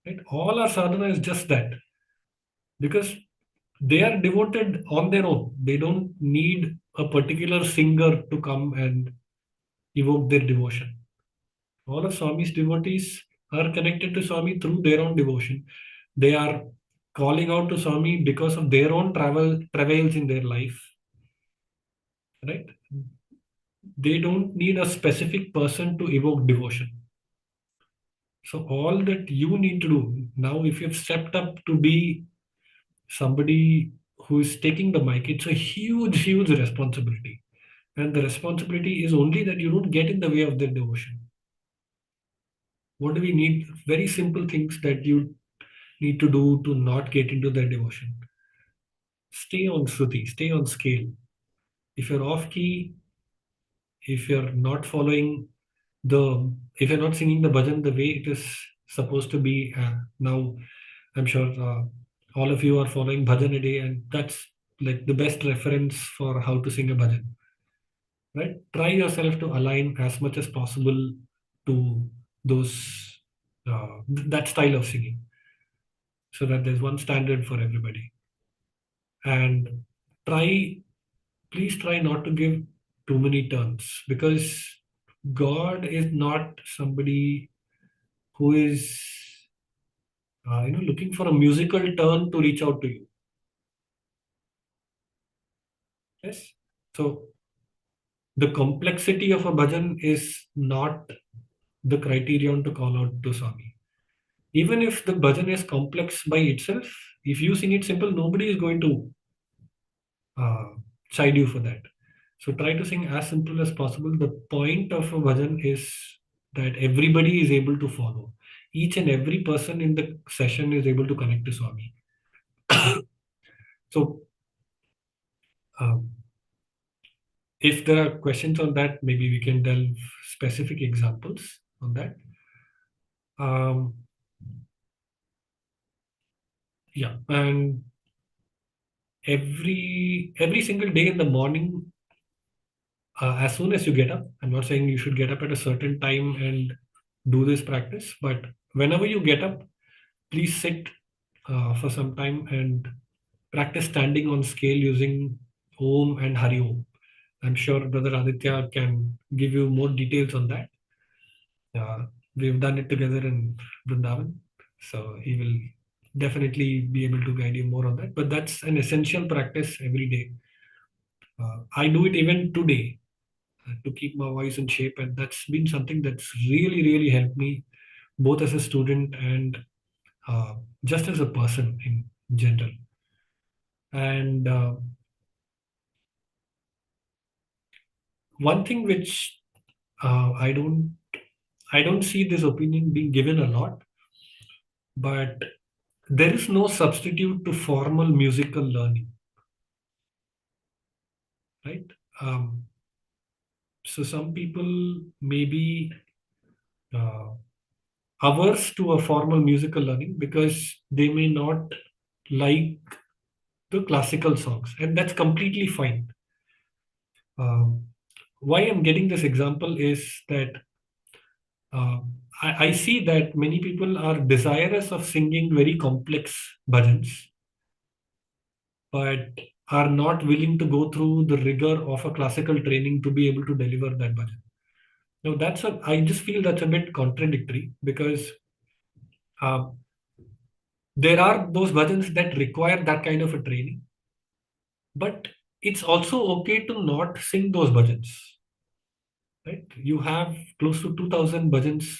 Right? All our sadhana is just that, because they are devoted on their own. They don't need a particular singer to come and evoke their devotion. All of Swami's devotees are connected to Swami through their own devotion. They are calling out to Swami because of their own travails in their life. Right? They don't need a specific person to evoke devotion. So all that you need to do now, if you've stepped up to be somebody who is taking the mic, it's a huge, huge responsibility. And the responsibility is only that you don't get in the way of their devotion. What do we need? Very simple things that you need to do to not get into their devotion. Stay on Shruti, stay on scale. If you're off key, if you're not following if you're not singing the bhajan the way it is supposed to be, now I'm sure all of you are following bhajan a day, and that's like the best reference for how to sing a bhajan. Right? Try yourself to align as much as possible to those that style of singing, so that there's one standard for everybody. And try, please try not to give too many turns, because God is not somebody who is looking for a musical turn to reach out to you. Yes. So the complexity of a bhajan is not the criterion to call out to Swami. Even if the bhajan is complex by itself, if you sing it simple, nobody is going to chide you for that. So try to sing as simple as possible. The point of a bhajan is that everybody is able to follow. Each and every person in the session is able to connect to Swami. So um, if there are questions on that, maybe we can delve specific examples on that. Yeah, and every single day in the morning, as soon as you get up, I'm not saying you should get up at a certain time and do this practice, but whenever you get up, please sit for some time and practice standing on scale using Om and Hari Om. I'm sure Brother Aditya can give you more details on that. We've done it together in Brindavan, so he will definitely be able to guide you more on that. But that's an essential practice every day. I do it even today. to keep my voice in shape, and that's been something that's really, really helped me both as a student and just as a person in general. And one thing which I don't see this opinion being given a lot, but there is no substitute to formal musical learning, right? Um, so some people may be uh, averse to a formal musical learning because they may not like the classical songs, and that's completely fine. Um, why I'm getting this example is that uh, I see that many people are desirous of singing very complex bhajans, but are not willing to go through the rigor of a classical training to be able to deliver that bhajan. Now, I just feel that's a bit contradictory because uh, there are those bhajans that require that kind of a training, but it's also okay to not sing those bhajans, right? You have close to 2000 bhajans,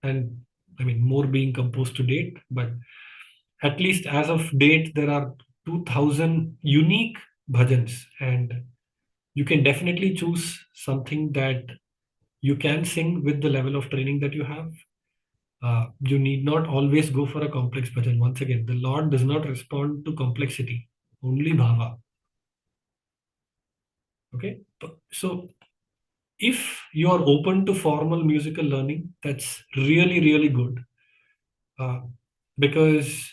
and I mean more being composed to date, but at least as of date there are 2000 unique bhajans, and you can definitely choose something that you can sing with the level of training that you have. You need not always go for a complex bhajan. Once again, the Lord does not respond to complexity, only bhava. Okay, so if you are open to formal musical learning, that's really, really good. Uh, because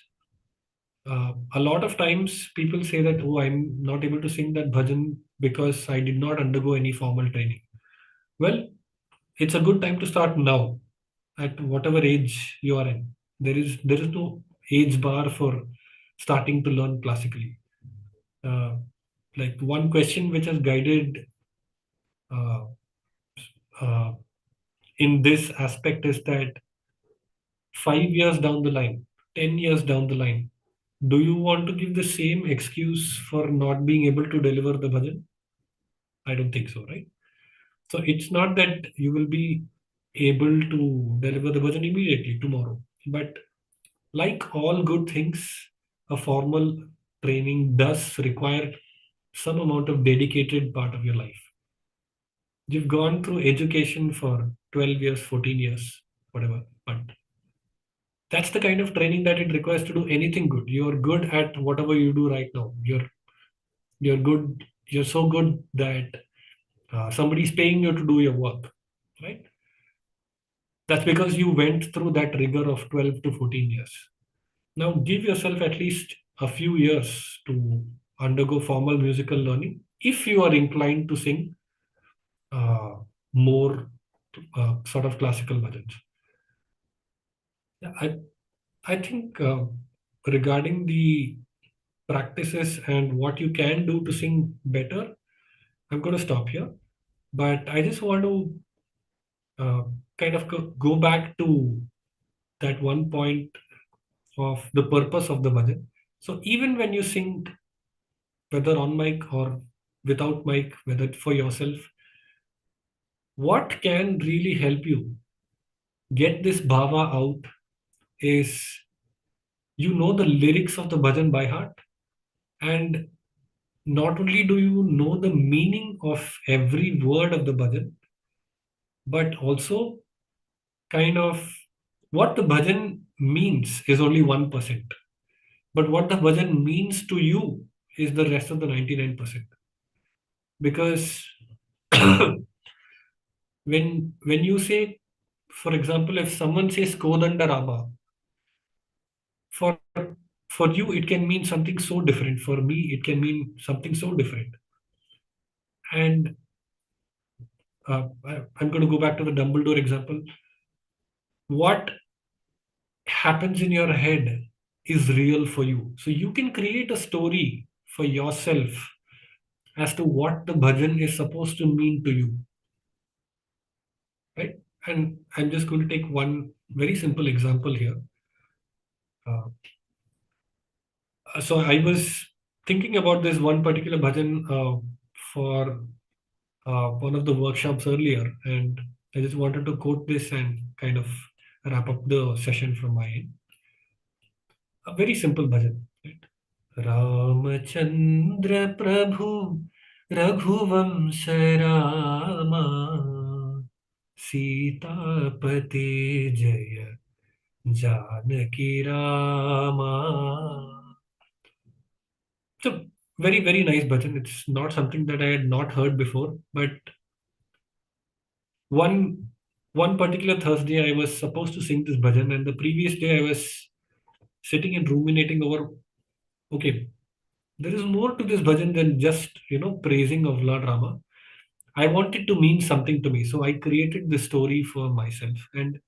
a lot of times people say that, oh, I'm not able to sing that bhajan because I did not undergo any formal training. Well, it's a good time to start now, at whatever age you are in. There is no age bar for starting to learn classically. Uh, like one question which has guided uh, uh, in this aspect is that 5 years down the line, 10 years down the line, do you want to give the same excuse for not being able to deliver the bhajan? I don't think so, right? So it's not that you will be able to deliver the bhajan immediately tomorrow. But like all good things, a formal training does require some amount of dedicated part of your life. You've gone through education for 12 years, 14 years, whatever, but that's the kind of training that it requires to do anything good. You're good at whatever you do right now. You're good. You're so good that somebody's paying you to do your work, right? That's because you went through that rigor of 12 to 14 years. Now give yourself at least a few years to undergo formal musical learning if you are inclined to sing uh, more sort of classical bhajans. Yeah, I think regarding the practices and what you can do to sing better, I'm going to stop here. But I just want to uh, kind of go back to that one point of the purpose of the bhajan. So even when you sing, whether on mic or without mic, whether for yourself, what can really help you get this bhava out is you know the lyrics of the bhajan by heart, and not only do you know the meaning of every word of the bhajan, but also kind of what the bhajan means is only 1%. But what the bhajan means to you is the rest of the 99%. Because when you say, for example, if someone says Kodanda Rama, for for you it can mean something so different. For me, it can mean something so different. And I'm going to go back to the Dumbledore example. What happens in your head is real for you. So you can create a story for yourself as to what the bhajan is supposed to mean to you, right? And I'm just going to take one very simple example here. Uh, so I was thinking about this one particular bhajan for one of the workshops earlier, and I just wanted to quote this and kind of wrap up the session from my end. A very simple bhajan, right? Ramachandra Prabhu Raghuvamsh Rama Sitapati Jaya Janaki Rama. So very, very nice bhajan. It's not something that I had not heard before, but one one particular Thursday I was supposed to sing this bhajan, and the previous day I was sitting and ruminating over, okay, there is more to this bhajan than just praising of Lord Rama. I want it to mean something to me, so I created this story for myself, and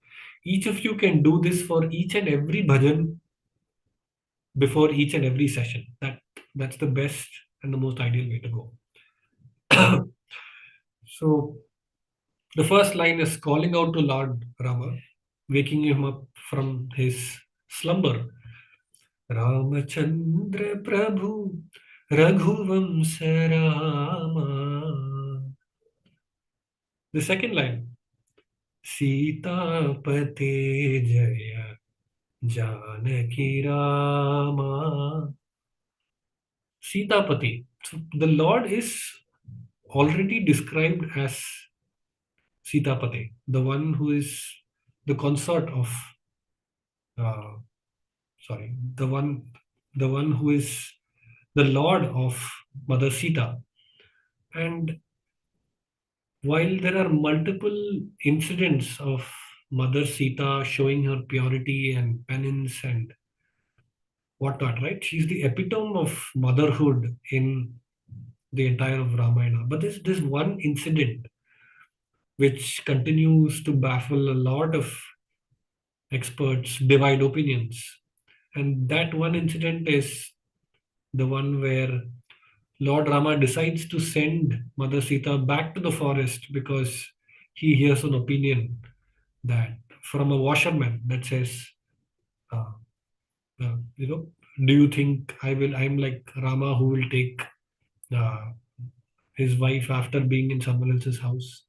each of you can do this for each and every bhajan before each and every session. That's the best and the most ideal way to go. So the first line is calling out to Lord Rama, waking him up from his slumber. Ramachandra Prabhu Raghuvamsa Rama. The second line, Sitapate Jaya Janaki Rama. Sitapati. So the Lord is already described as Sitapati, the one who is the consort of, uh, sorry, the one who is the Lord of Mother Sita. And while there are multiple incidents of Mother Sita showing her purity and penance and whatnot, right? She's the epitome of motherhood in the entire of Ramayana. But there's this one incident which continues to baffle a lot of experts, divide opinions. And that one incident is the one where Lord Rama decides to send Mother Sita back to the forest because he hears an opinion that from a washerman that says, uh, uh, you know, do you think I'm like Rama who will take uh, his wife after being in someone else's house?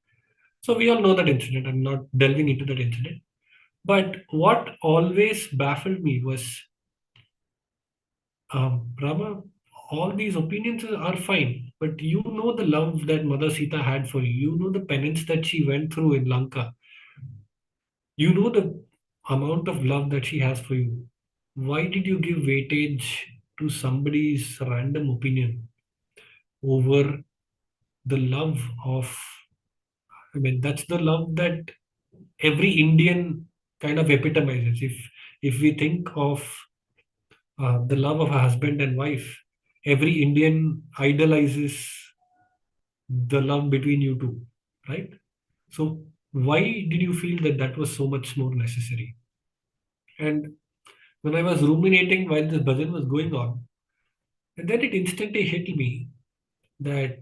So we all know that incident. I'm not delving into that incident. But what always baffled me was Rama, all these opinions are fine, but you know the love that Mother Sita had for you. You know the penance that she went through in Lanka. You know the amount of love that she has for you. Why did you give weightage to somebody's random opinion over the love of, I mean, that's the love that every Indian kind of epitomizes. If we think of the love of a husband and wife, every Indian idolizes the love between you two, right? So why did you feel that that was so much more necessary? And when I was ruminating while this bhajan was going on, and then it instantly hit me that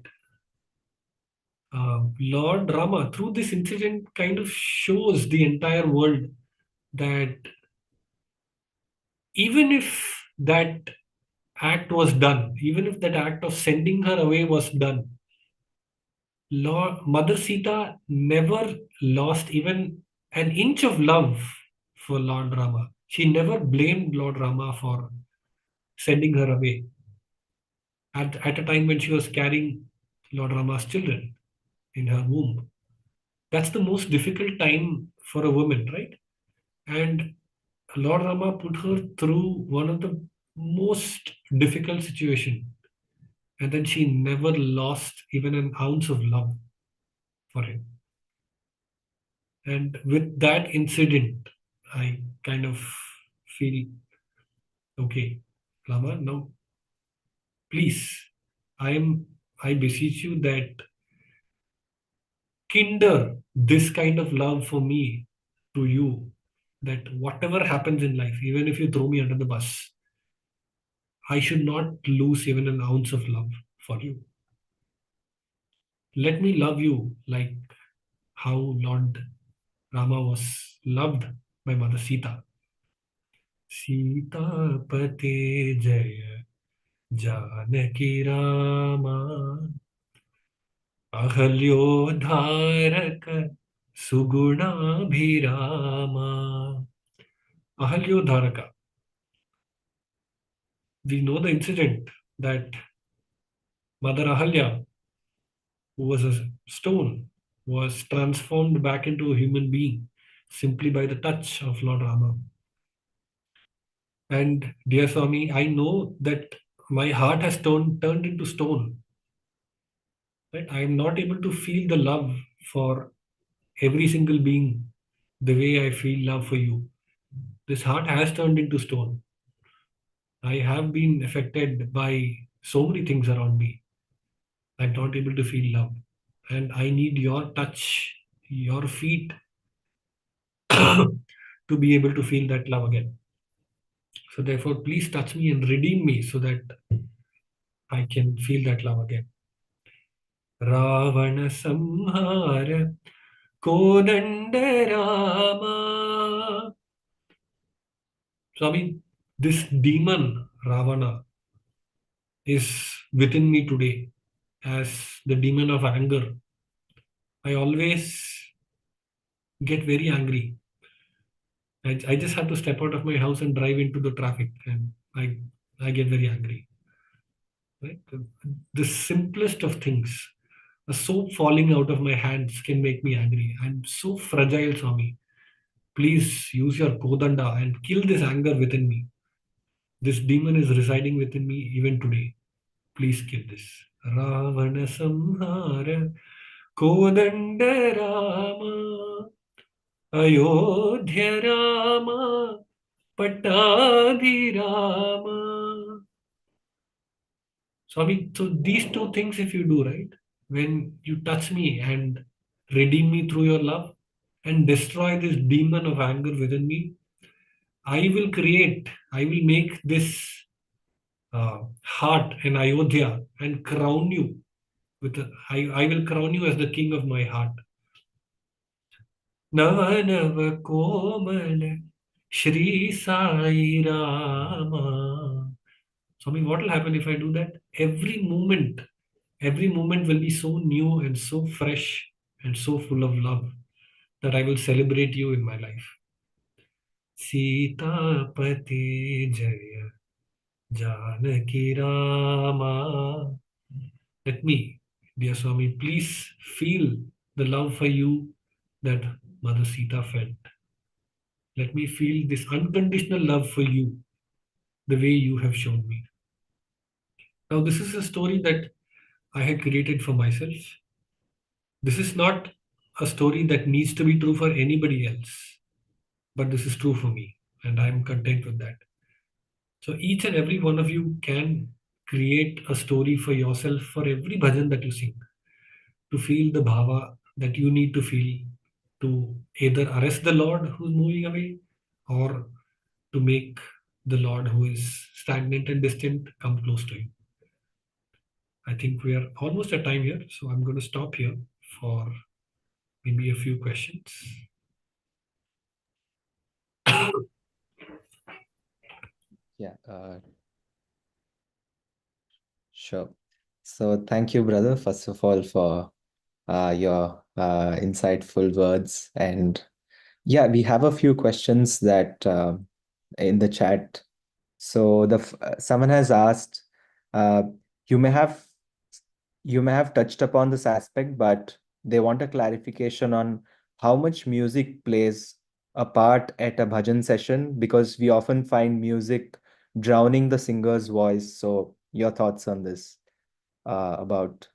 Lord Rama, through this incident, kind of shows the entire world that even if that act was done, even if that act of sending her away was done, Mother Sita never lost even an inch of love for Lord Rama. She never blamed Lord Rama for sending her away at a time when she was carrying Lord Rama's children in her womb. That's the most difficult time for a woman, right? And Lord Rama put her through one of the most difficult situation, and then she never lost even an ounce of love for him. And with that incident, I kind of feel, okay, Rama, now please, I am I beseech you that kinder this kind of love for me to you, that whatever happens in life, even if you throw me under the bus, I should not lose even an ounce of love for you. Let me love you like how Lord Rama was loved by Mother Sita. Sita Pate Jaya Janaki Rama. Ahalyoddharaka Sugunabhirama. Ahalyoddharaka. We know the incident that Mother Ahalya, who was a stone, was transformed back into a human being simply by the touch of Lord Rama. And dear Swami, I know that my heart has turned into stone. Right? I am not able to feel the love for every single being the way I feel love for you. This heart has turned into stone. I have been affected by so many things around me. I'm not able to feel love. And I need your touch, your feet to be able to feel that love again. So therefore, please touch me and redeem me so that I can feel that love again. Ravana Samhara Kodanda Rama. Swami, this demon Ravana is within me today as the demon of anger. I always get very angry. I just have to step out of my house and drive into the traffic, and I get very angry. Right? The simplest of things, a soap falling out of my hands can make me angry. I'm so fragile, Swami. Please use your Kodanda and kill this anger within me. This demon is residing within me even today. Please kill this. Ravana Samhara Kodanda Rama Ayodhya Rama Pattabhirama. Swami, so these two things, if you do, right, when you touch me and redeem me through your love and destroy this demon of anger within me, I will make this heart an Ayodhya and crown you I will crown you as the king of my heart. Nava Nava Komala Shri Sai Rama. Swami, what will happen if I do that? Every moment will be so new and so fresh and so full of love that I will celebrate you in my life. Sita Pati Jaya Janaki Rama. Let me, dear Swami, please feel the love for you that Mother Sita felt. Let me feel this unconditional love for you the way you have shown me. Now, this is a story that I had created for myself. This is not a story that needs to be true for anybody else, but this is true for me, and I'm content with that. So, each and every one of you can create a story for yourself for every bhajan that you sing, to feel the bhava that you need to feel to either arrest the Lord who's moving away or to make the Lord who is stagnant and distant come close to you. I think we are almost at time here, so I'm going to stop here for maybe a few questions. Yeah, sure. So thank you, brother, first of all, for your insightful words. And yeah, we have a few questions that in the chat. So someone has asked, uh, you may have touched upon this aspect, but they want a clarification on how much music plays a part at a bhajan session, because we often find music drowning the singer's voice. So your thoughts on this, about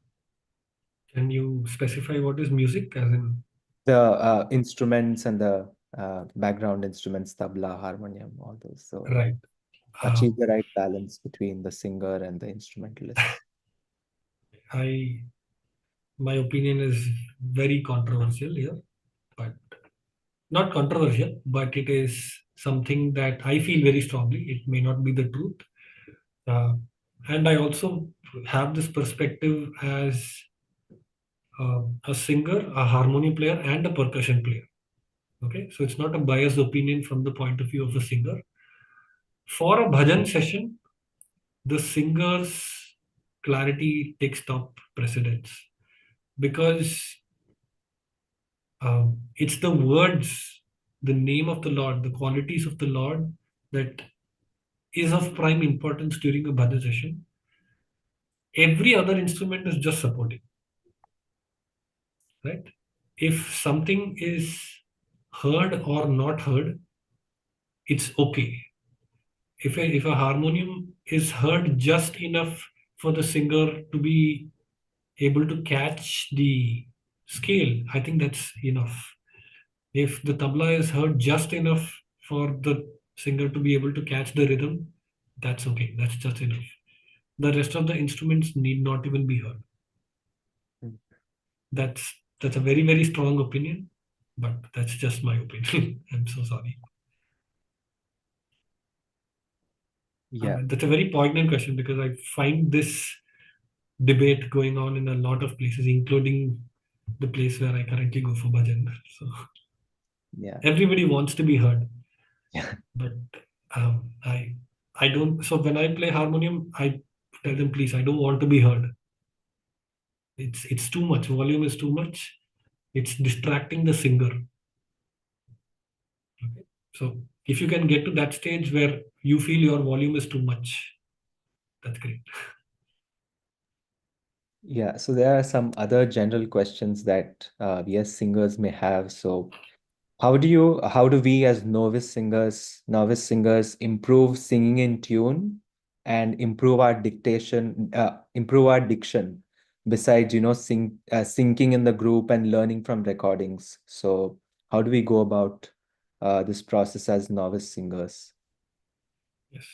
Can you specify what is music? As in, the instruments and the background instruments, tabla, harmonium, all those. So right. achieve the right balance between the singer and the instrumentalist. I My opinion is very controversial here, but not controversial, but it is something that I feel very strongly. It may not be the truth. Uh, and I also have this perspective as a singer, a harmony player, and a percussion player. Okay, so it's not a biased opinion from the point of view of a singer. For a bhajan session, the singer's clarity takes top precedence. because it's the words, the name of the Lord, the qualities of the Lord that is of prime importance during a bhajan session. Every other instrument is just supporting, right? If something is heard or not heard, it's okay. If a harmonium is heard just enough for the singer to be able to catch the scale, I think that's enough. If the tabla is heard just enough for the singer to be able to catch the rhythm, that's okay. That's just enough. The rest of the instruments need not even be heard. Mm. That's a very, very strong opinion, but that's just my opinion. I'm so sorry. Yeah, That's a very poignant question because I find this debate going on in a lot of places, including the place where I currently go for bhajan. So yeah, everybody wants to be heard, yeah, but um, I I don't. So when I play harmonium, I tell them, please, I don't want to be heard. It's too much. Volume is too much. It's distracting the singer. Okay. So if you can get to that stage where you feel your volume is too much, that's great. yeah. So there are some other general questions that we as singers may have. So how do we as novice singers improve singing in tune and improve our diction besides, syncing in the group and learning from recordings? So how do we go about this process as novice singers? Yes.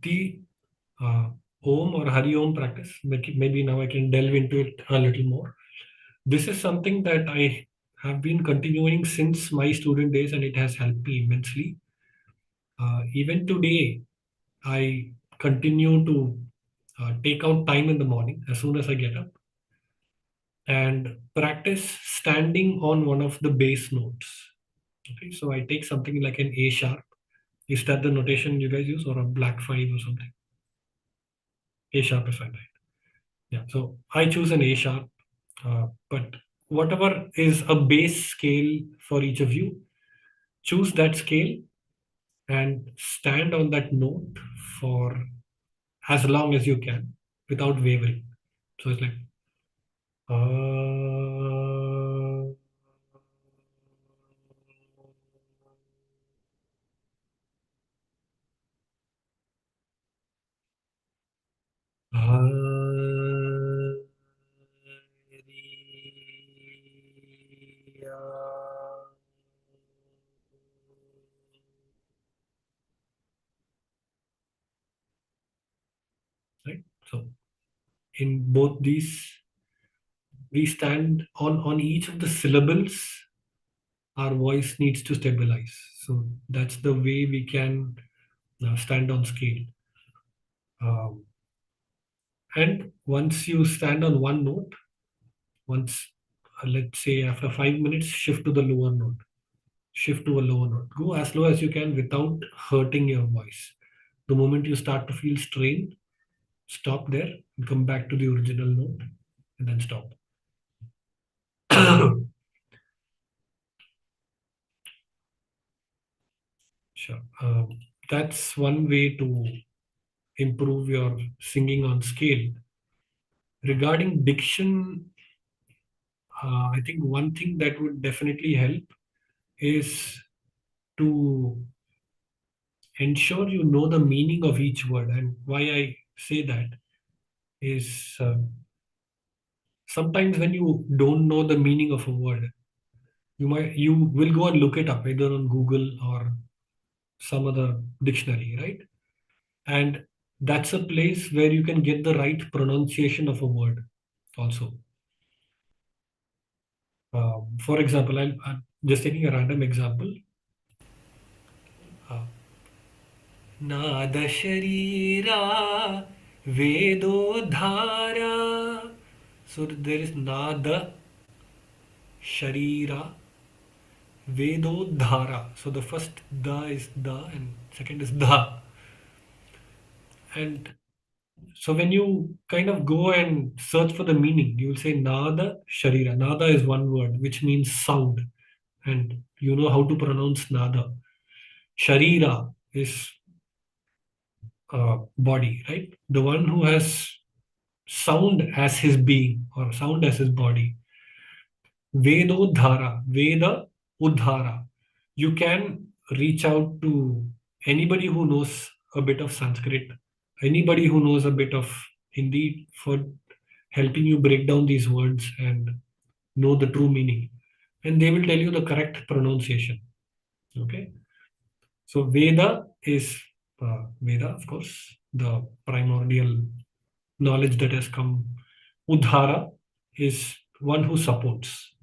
The uh, Om or Hari Om practice, maybe now I can delve into it a little more. This is something that I have been continuing since my student days, and it has helped me immensely. Even today, I continue to take out time in the morning as soon as I get up and practice standing on one of the bass notes. Okay, so I take something like an A sharp. Is that the notation you guys use, or a black five or something? A sharp, if I'm right. Yeah, so I choose an A sharp, but whatever is a base scale for each of you, choose that scale and stand on that note for as long as you can without wavering. So it's like right. So in both these, we stand on each of the syllables. Our voice needs to stabilize. So that's the way we can stand on scale. Um, and once you stand on one note, once let's say after 5 minutes, shift to the lower note, shift to a lower note. Go as low as you can without hurting your voice. The moment you start to feel strained, stop there and come back to the original note and then stop. Sure. That's one way to improve your singing on scale. Regarding diction, I think one thing that would definitely help is to ensure you know the meaning of each word. And why I say that is sometimes when you don't know the meaning of a word, you will go and look it up either on Google or some other dictionary, right? And that's a place where you can get the right pronunciation of a word also. For example, I'm just taking a random example. Uh, Nada Sharira Vedodhara. So there is Nada Sharira Vedodhara. So the first da is da and second is da. And So when you kind of go and search for the meaning, you will say Nada Sharira. Nada is one word, which means sound. And you know how to pronounce Nada. Sharira is body, right? The one who has sound as his being or sound as his body. Vedodhara, Veda Udhara. You can reach out to anybody who knows a bit of Sanskrit, anybody who knows a bit of Hindi for helping you break down these words and know the true meaning. And they will tell you the correct pronunciation. Okay. So Veda is Veda, of course, the primordial knowledge that has come. Udhara is one who supports.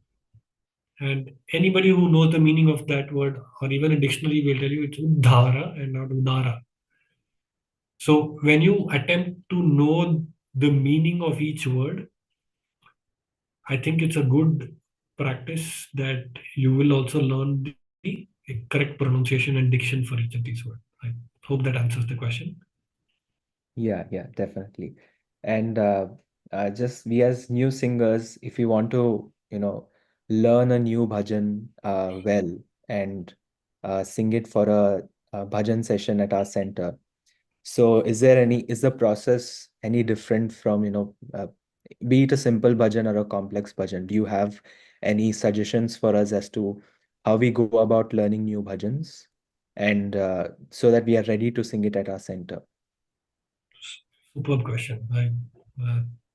And anybody who knows the meaning of that word, or even a dictionary, will tell you it's Udhara and not Udara. So when you attempt to know the meaning of each word, I think it's a good practice that you will also learn the correct pronunciation and diction for each of these words. I hope that answers the question. Yeah, definitely. And just we as new singers, if we want to, learn a new bhajan well and sing it for a bhajan session at our center. So is the process any different from, be it a simple bhajan or a complex bhajan? Do you have any suggestions for us as to how we go about learning new bhajans and so that we are ready to sing it at our center? Superb question.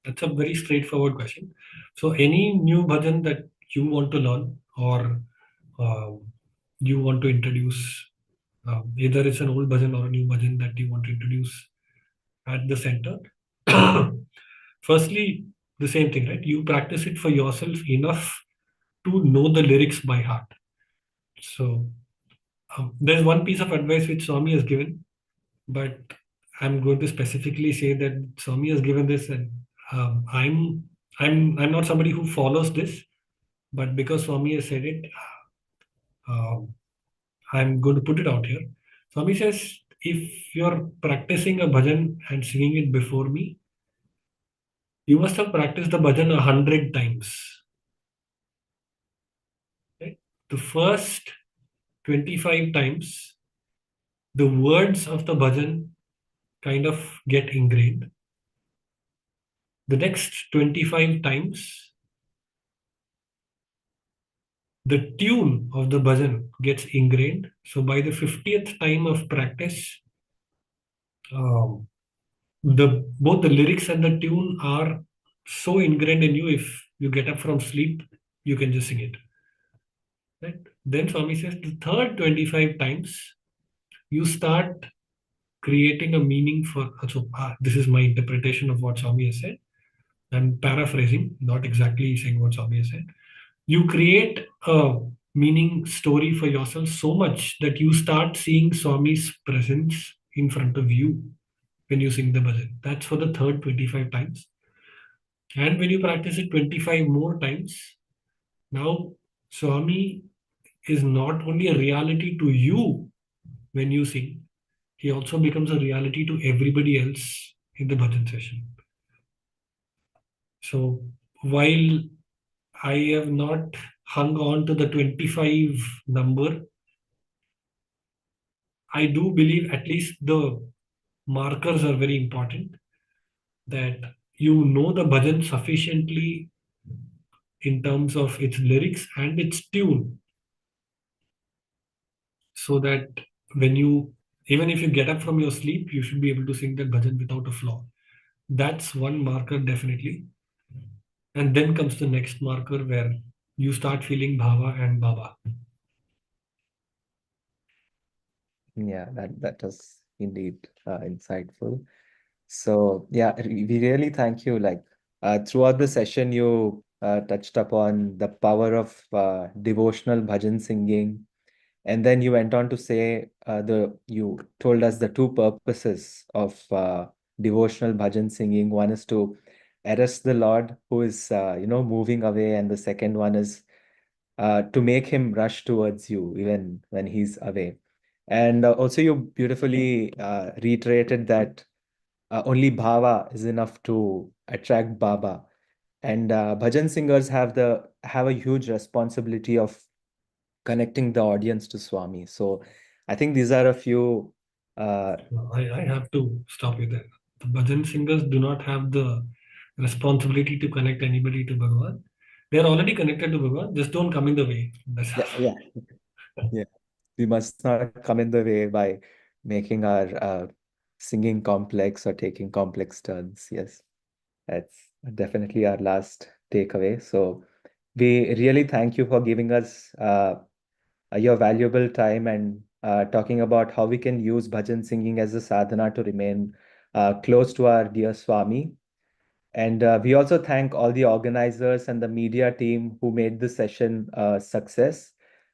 That's a very straightforward question. So, any new bhajan that you want to learn or um, you want to introduce, either it's an old bhajan or a new bhajan that you want to introduce at the center. Firstly, the same thing, right? You practice it for yourself enough to know the lyrics by heart. So, there's one piece of advice which Swami has given, but I'm going to specifically say that Swami has given this, and I'm not somebody who follows this, but because Swami has said it, um, I'm going to put it out here. Swami says, if you're practicing a bhajan and singing it before me, you must have practiced the bhajan 100 times. Right? The first 25 times, the words of the bhajan kind of get ingrained. The next 25 times, the tune of the bhajan gets ingrained. So by the 50th time of practice, um, the both the lyrics and the tune are so ingrained in you. If you get up from sleep, you can just sing it. Right? Then Swami says the third 25 times, you start creating a meaning for. So this is my interpretation of what Swami has said. I'm paraphrasing, not exactly saying what Swami has said. You create a meaning story for yourself so much that you start seeing Swami's presence in front of you when you sing the bhajan. That's for the third 25 times. And when you practice it 25 more times, now Swami is not only a reality to you when you sing, he also becomes a reality to everybody else in the bhajan session. So while I have not hung on to the 25 number, I do believe at least the markers are very important, that you know the bhajan sufficiently in terms of its lyrics and its tune, so that when you, even if you get up from your sleep, you should be able to sing that bhajan without a flaw. That's one marker, definitely. And then comes the next marker where you start feeling bhava and baba. Yeah, that was indeed insightful. So yeah, we really thank you. Like throughout the session, you touched upon the power of devotional bhajan singing, and then you went on to say you told us the two purposes of devotional bhajan singing. One is to arrest the Lord who is moving away, and the second one is to make him rush towards you even when he's away. And also, you beautifully reiterated that only bhava is enough to attract Baba. And bhajan singers have a huge responsibility of connecting the audience to Swami. So I think these are a few. I have to stop you there. The bhajan singers do not have the responsibility to connect anybody to Bhagavan. They are already connected to Bhagavan, just don't come in the way. That's Yeah, yeah, yeah. We must not come in the way by making our singing complex or taking complex turns. Yes, that's definitely our last takeaway. So we really thank you for giving us your valuable time and talking about how we can use bhajan singing as a sadhana to remain close to our dear Swami. And we also thank all the organizers and the media team who made this session a success.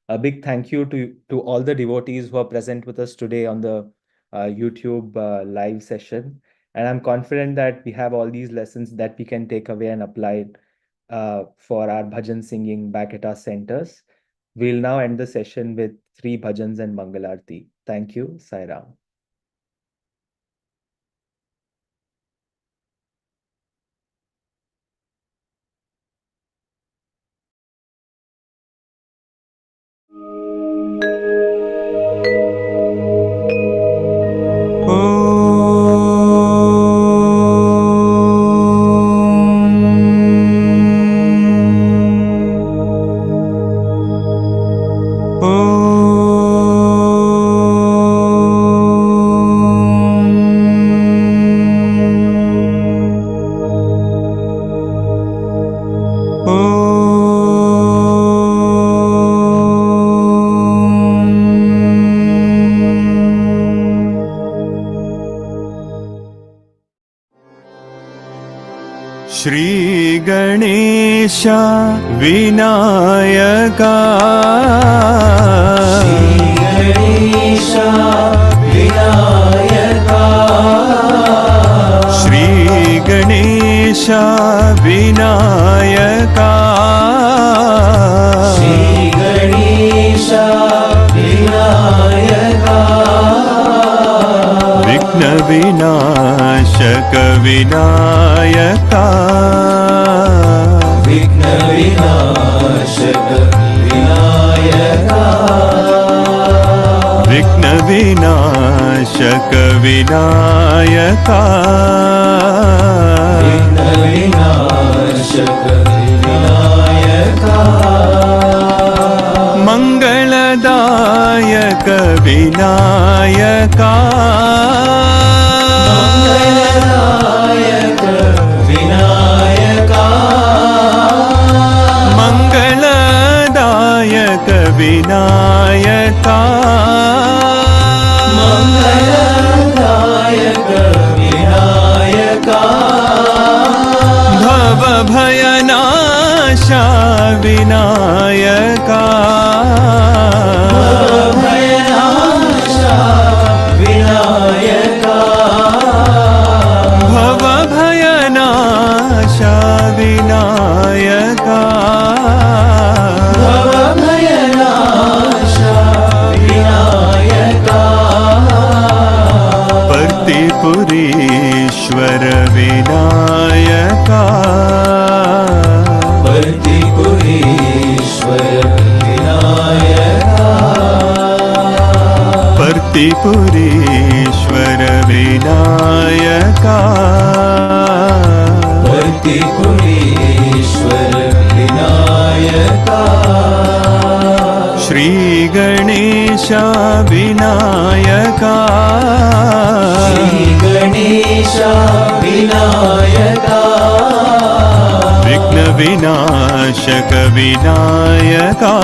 A big thank you to all the devotees who are present with us today on the YouTube live session. And I'm confident that we have all these lessons that we can take away and apply for our bhajan singing back at our centers. We'll now end the session with 3 bhajans and Mangalarti. Thank you. Sai Ram. Shri Ganesh Vinayaka Ganesh Vinayaka Shri Ganesh Vinayaka Shri Ganesh Vinayaka विघ्न विनाशक विनायका विघ्न विनाशक विनायका विघ्न विनाशक विनायका विघ्न विनाशक विनायका मंगलदायक विनायका मंगलदायक विनायका मंगलदायक विनायका मंगलदायक विनायका भव भयनाशा विनायका भयनाशा विनायका भव भयनाशा विनायका भयनाशा विनायका पर्तिपुरीश्वर विनायका पर्तिपुरीश्वर विनायका पर्तिपुरीश्वर विनायका पर्तिपुरीश्वर विनायका श्री गणेश विनायका श्री गणेश विनायका विघ्न विनाशक विनायका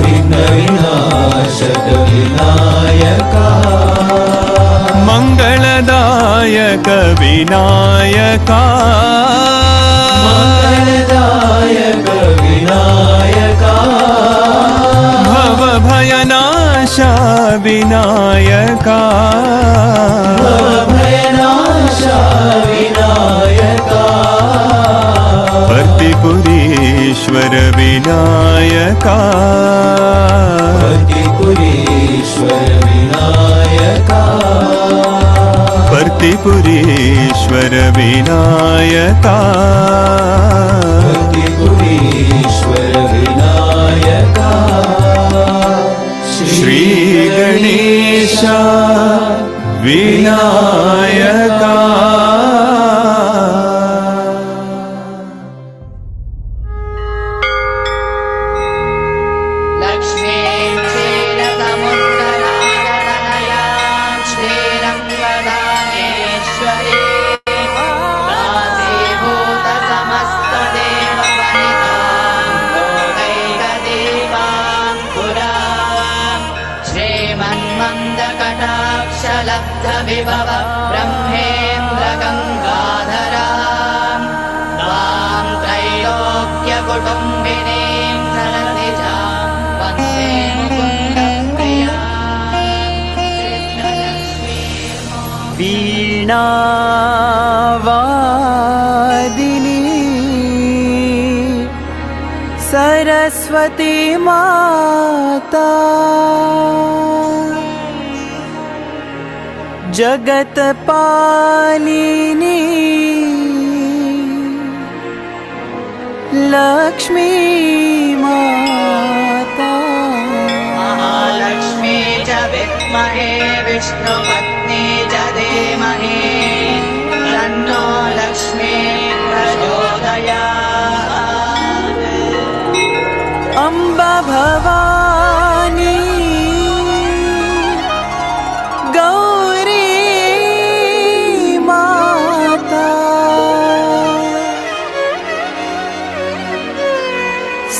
विघ्न विनाशक विनायका मंगलदायक विनायका मंगलदायक विनायका भव भयनाशा विनायका भयनाशा विनायका पर्तिपुरीश्वर विनायका पर्तिपुरीश्वर विनायका पर्ति भक्तिपुरीश्वर विनायका भक्तिपुरीश्वर विनायका श्री गणेश विनायका विभव ब्रह्मेन्द्र गंगाधरां तां त्रैलोक्य कुटुम्बिनीं सरसिजां वन्दे मुकुन्दप्रियां वीणावादिनी सरस्वती माता जगतपालिनी लक्ष्मी माता महालक्ष्मी च विद्महे विष्णुपत्नी च धीमहि तन्नो लक्ष्मी प्रचोदयात् अम्बा भवानी गौरी माता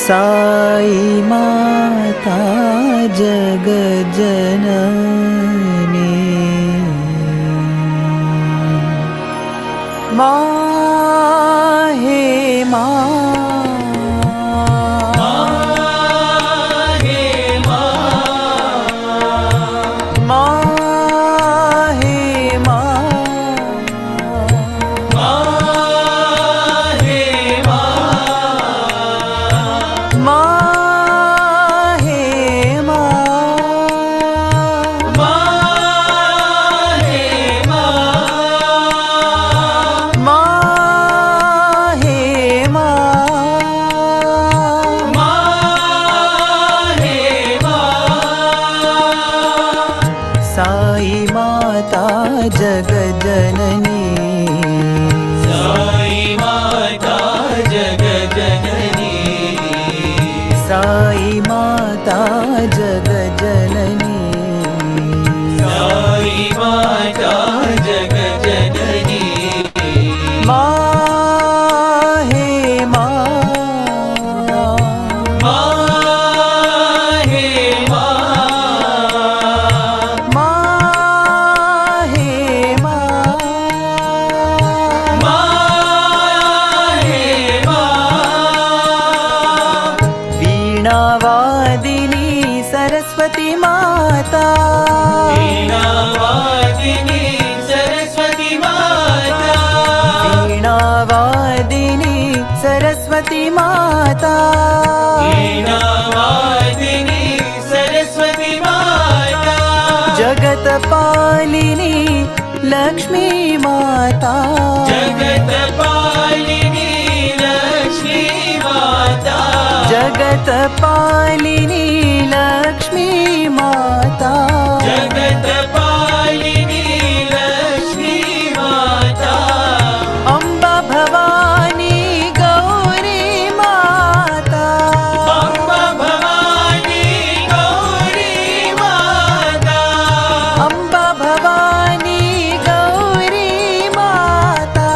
साई माता जगज्जननी माहे जगतपालिनी लक्ष्मी माता जगतपालिनी लक्ष्मी माता जगतपालिनी लक्ष्मी माता जगतपालिनी लक्ष्मी माता अम्बा भवानी गौरी माता अम्बा भवानी गौरी माता अम्बा भवानी गौरी माता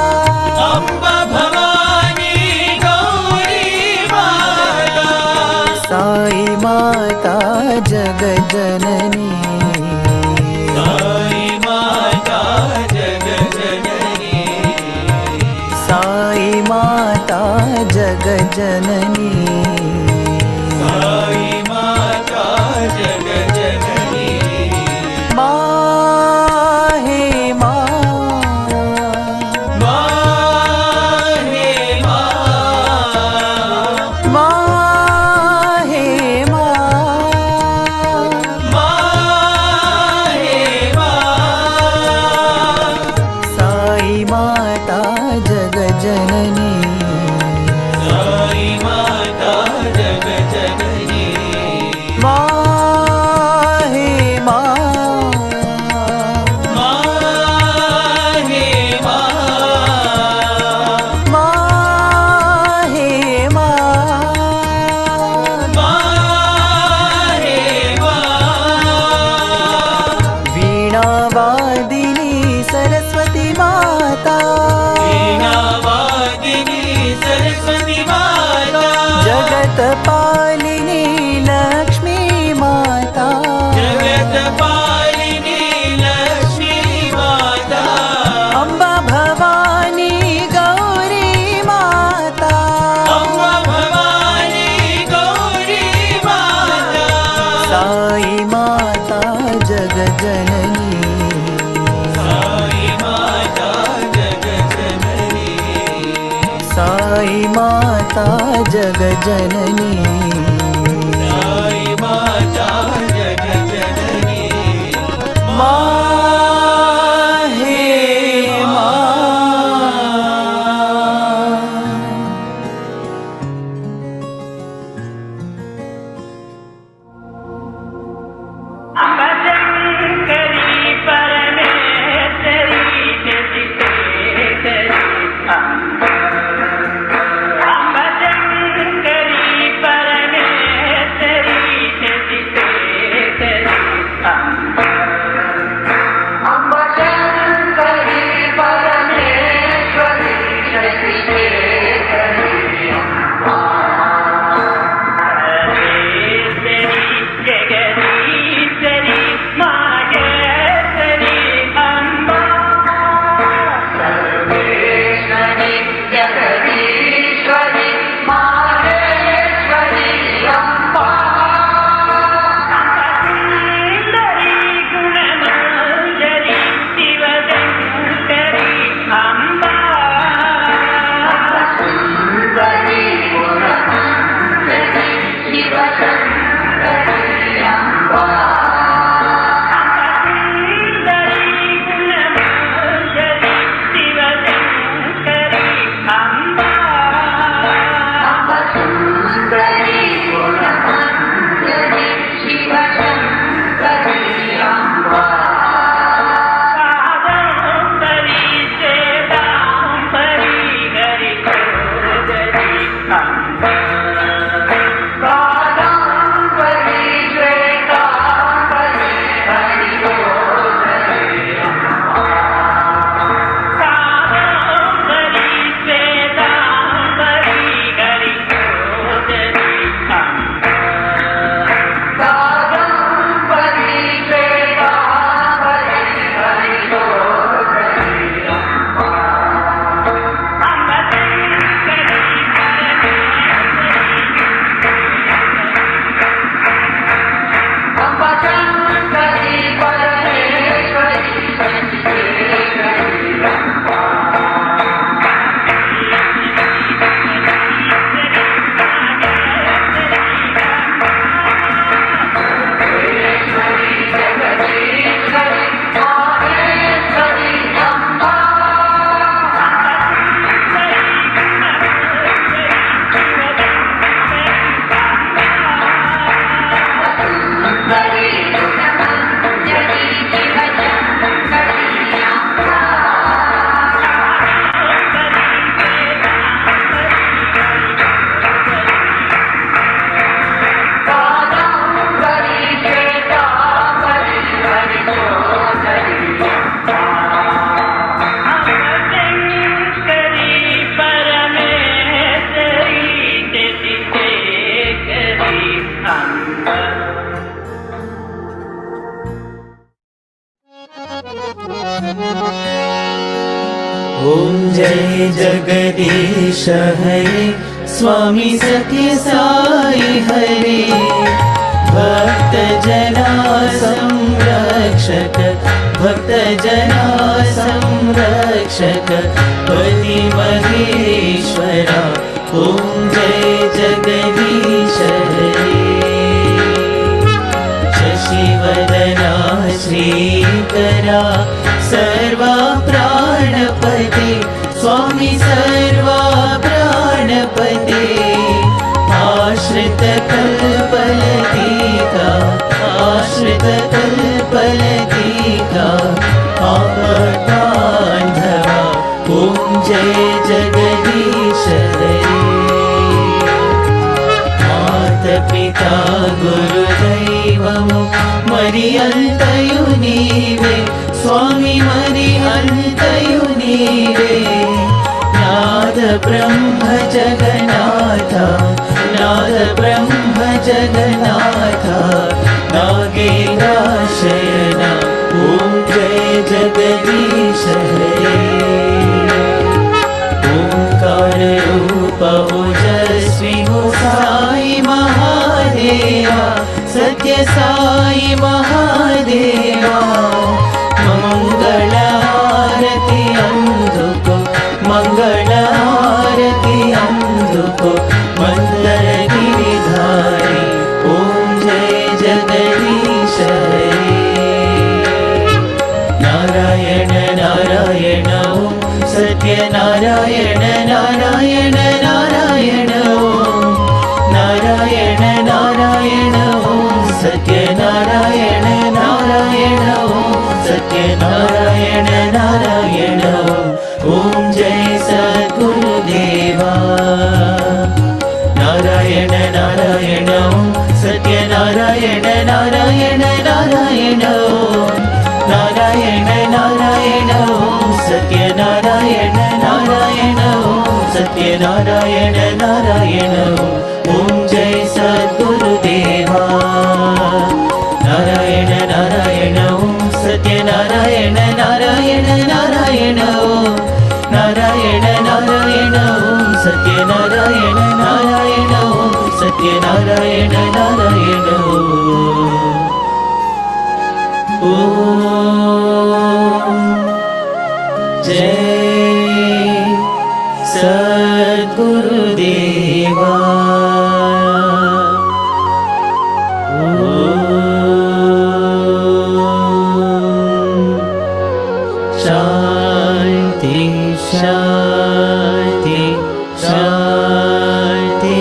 अम्बा भवानी गौरी माता साई माता जगज्जननी साई माता जगज्जननी साई माता जगज्जननी साई माता जगज्जननी माहे माहे माहे माहे साई माता जग जननी साई माता जग जननी माँ हे माँ अम्बशंकरी परमेश्वरी जतिशेखरी अम्बशंकरी परमेश्वरी जतिशेखरी अम्बशंकरी परमेश्वरी जतिशेखरी जगदीश्वरी माहेश्वरी अम्बा सर्वेश्वरी जगदीश्वरी माहेश्वरी अम्बा सुंदरी गुणमंजरी शिवशंकरी अम्बा सुंदरी गुणमंजरी शिवशंकरी अम्बा सुंदरी गुणमंजरी शिवशंकरी अम्बा सुंदरी गुणमंजरी शिवशंकरी अम्बा कादम्बरी श्वेतांबरी हरिचोदरी अम्बा कादम्बरी श्वेतांबरी हरिचोदरी अम्बा कादम्बरी श्वेतांबरी हरिचोदरी अम्बा कादम्बरी श्वेतांबरी हरिचोदरी अम्बा अम्बशंकरी परमेश्वरी जतिशेखरी ओम जय जगदीश हरे स्वामी सत्य साई हरे भक्त जना संरक्षक भक्त जना संरक्षक पति महेश्वरा ओम जय जगदीश हरे शशिवदना श्रीकरा सर्वा प्राणपते स्वामी सर्वा प्राणपते आश्रित कल्पलतिका आश्रित कल्पलतिका आपदान्धवा ॐ जय जगदीश हरे मातपिता गुरुदैवमु मरियन्तयु नीवे स्वामी मरियन्तयु नीवे नाद ब्रह्म जगन्नाथ नाद ब्रह्म जगन्नाथ नागेन्द्रशयना ॐ जय जगदीश हरे ओंकार रूप ओजस्वी हो साई महादेवा सत्य साई महादेवा मंगल आरती अंधुको मंगल आरती అందుకో మందర గిరిధారి ఓం జయ జగదీశ హరి నారాయణ నారాయణ ఓం సత్యనారాయణ నారాయణ నారాయణ ఓం నారాయణ నారాయణ ఓం సత్యనారాయణ నారాయణ ఓం సత్యనారాయణ నారాయణ ఓం జయ సద్గురుదేవా నారాయణ నారాయణ ఓం సత్యనారాయణ నారాయణ నారాయణ ఓం నారాయణ నారాయణ ఓం సత్యనారాయణ నారాయణ ఓం సత్యనారాయణ నారాయణ ఓం జయ సద్గురుదేవా నారాయణ నారాయణ ఓం సత్యనారాయణ నారాయణ నారాయణ ఓం నారాయణ నారాయణ ఓం సత్యనారాయణ నారాయణ ఓం సత్యనారాయణ నారాయణ ఓం జయ సద్గురుదేవా शांति शांति शांति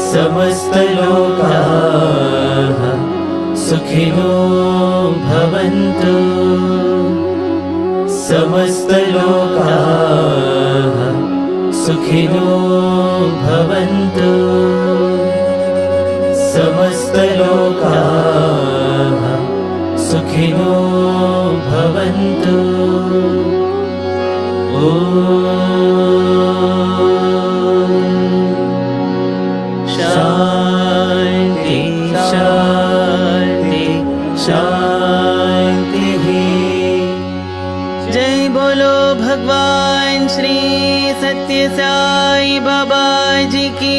समस्त लोकाः सुखिनो भवन्तु समस्त लोकाः सुखिनो भवन्तु समस्त लोकाः सुखिनो भवन्तु ॐ शान्ति शान्ति शान्तिः जय बोलो भगवान श्री सत्य साई बाबा जी की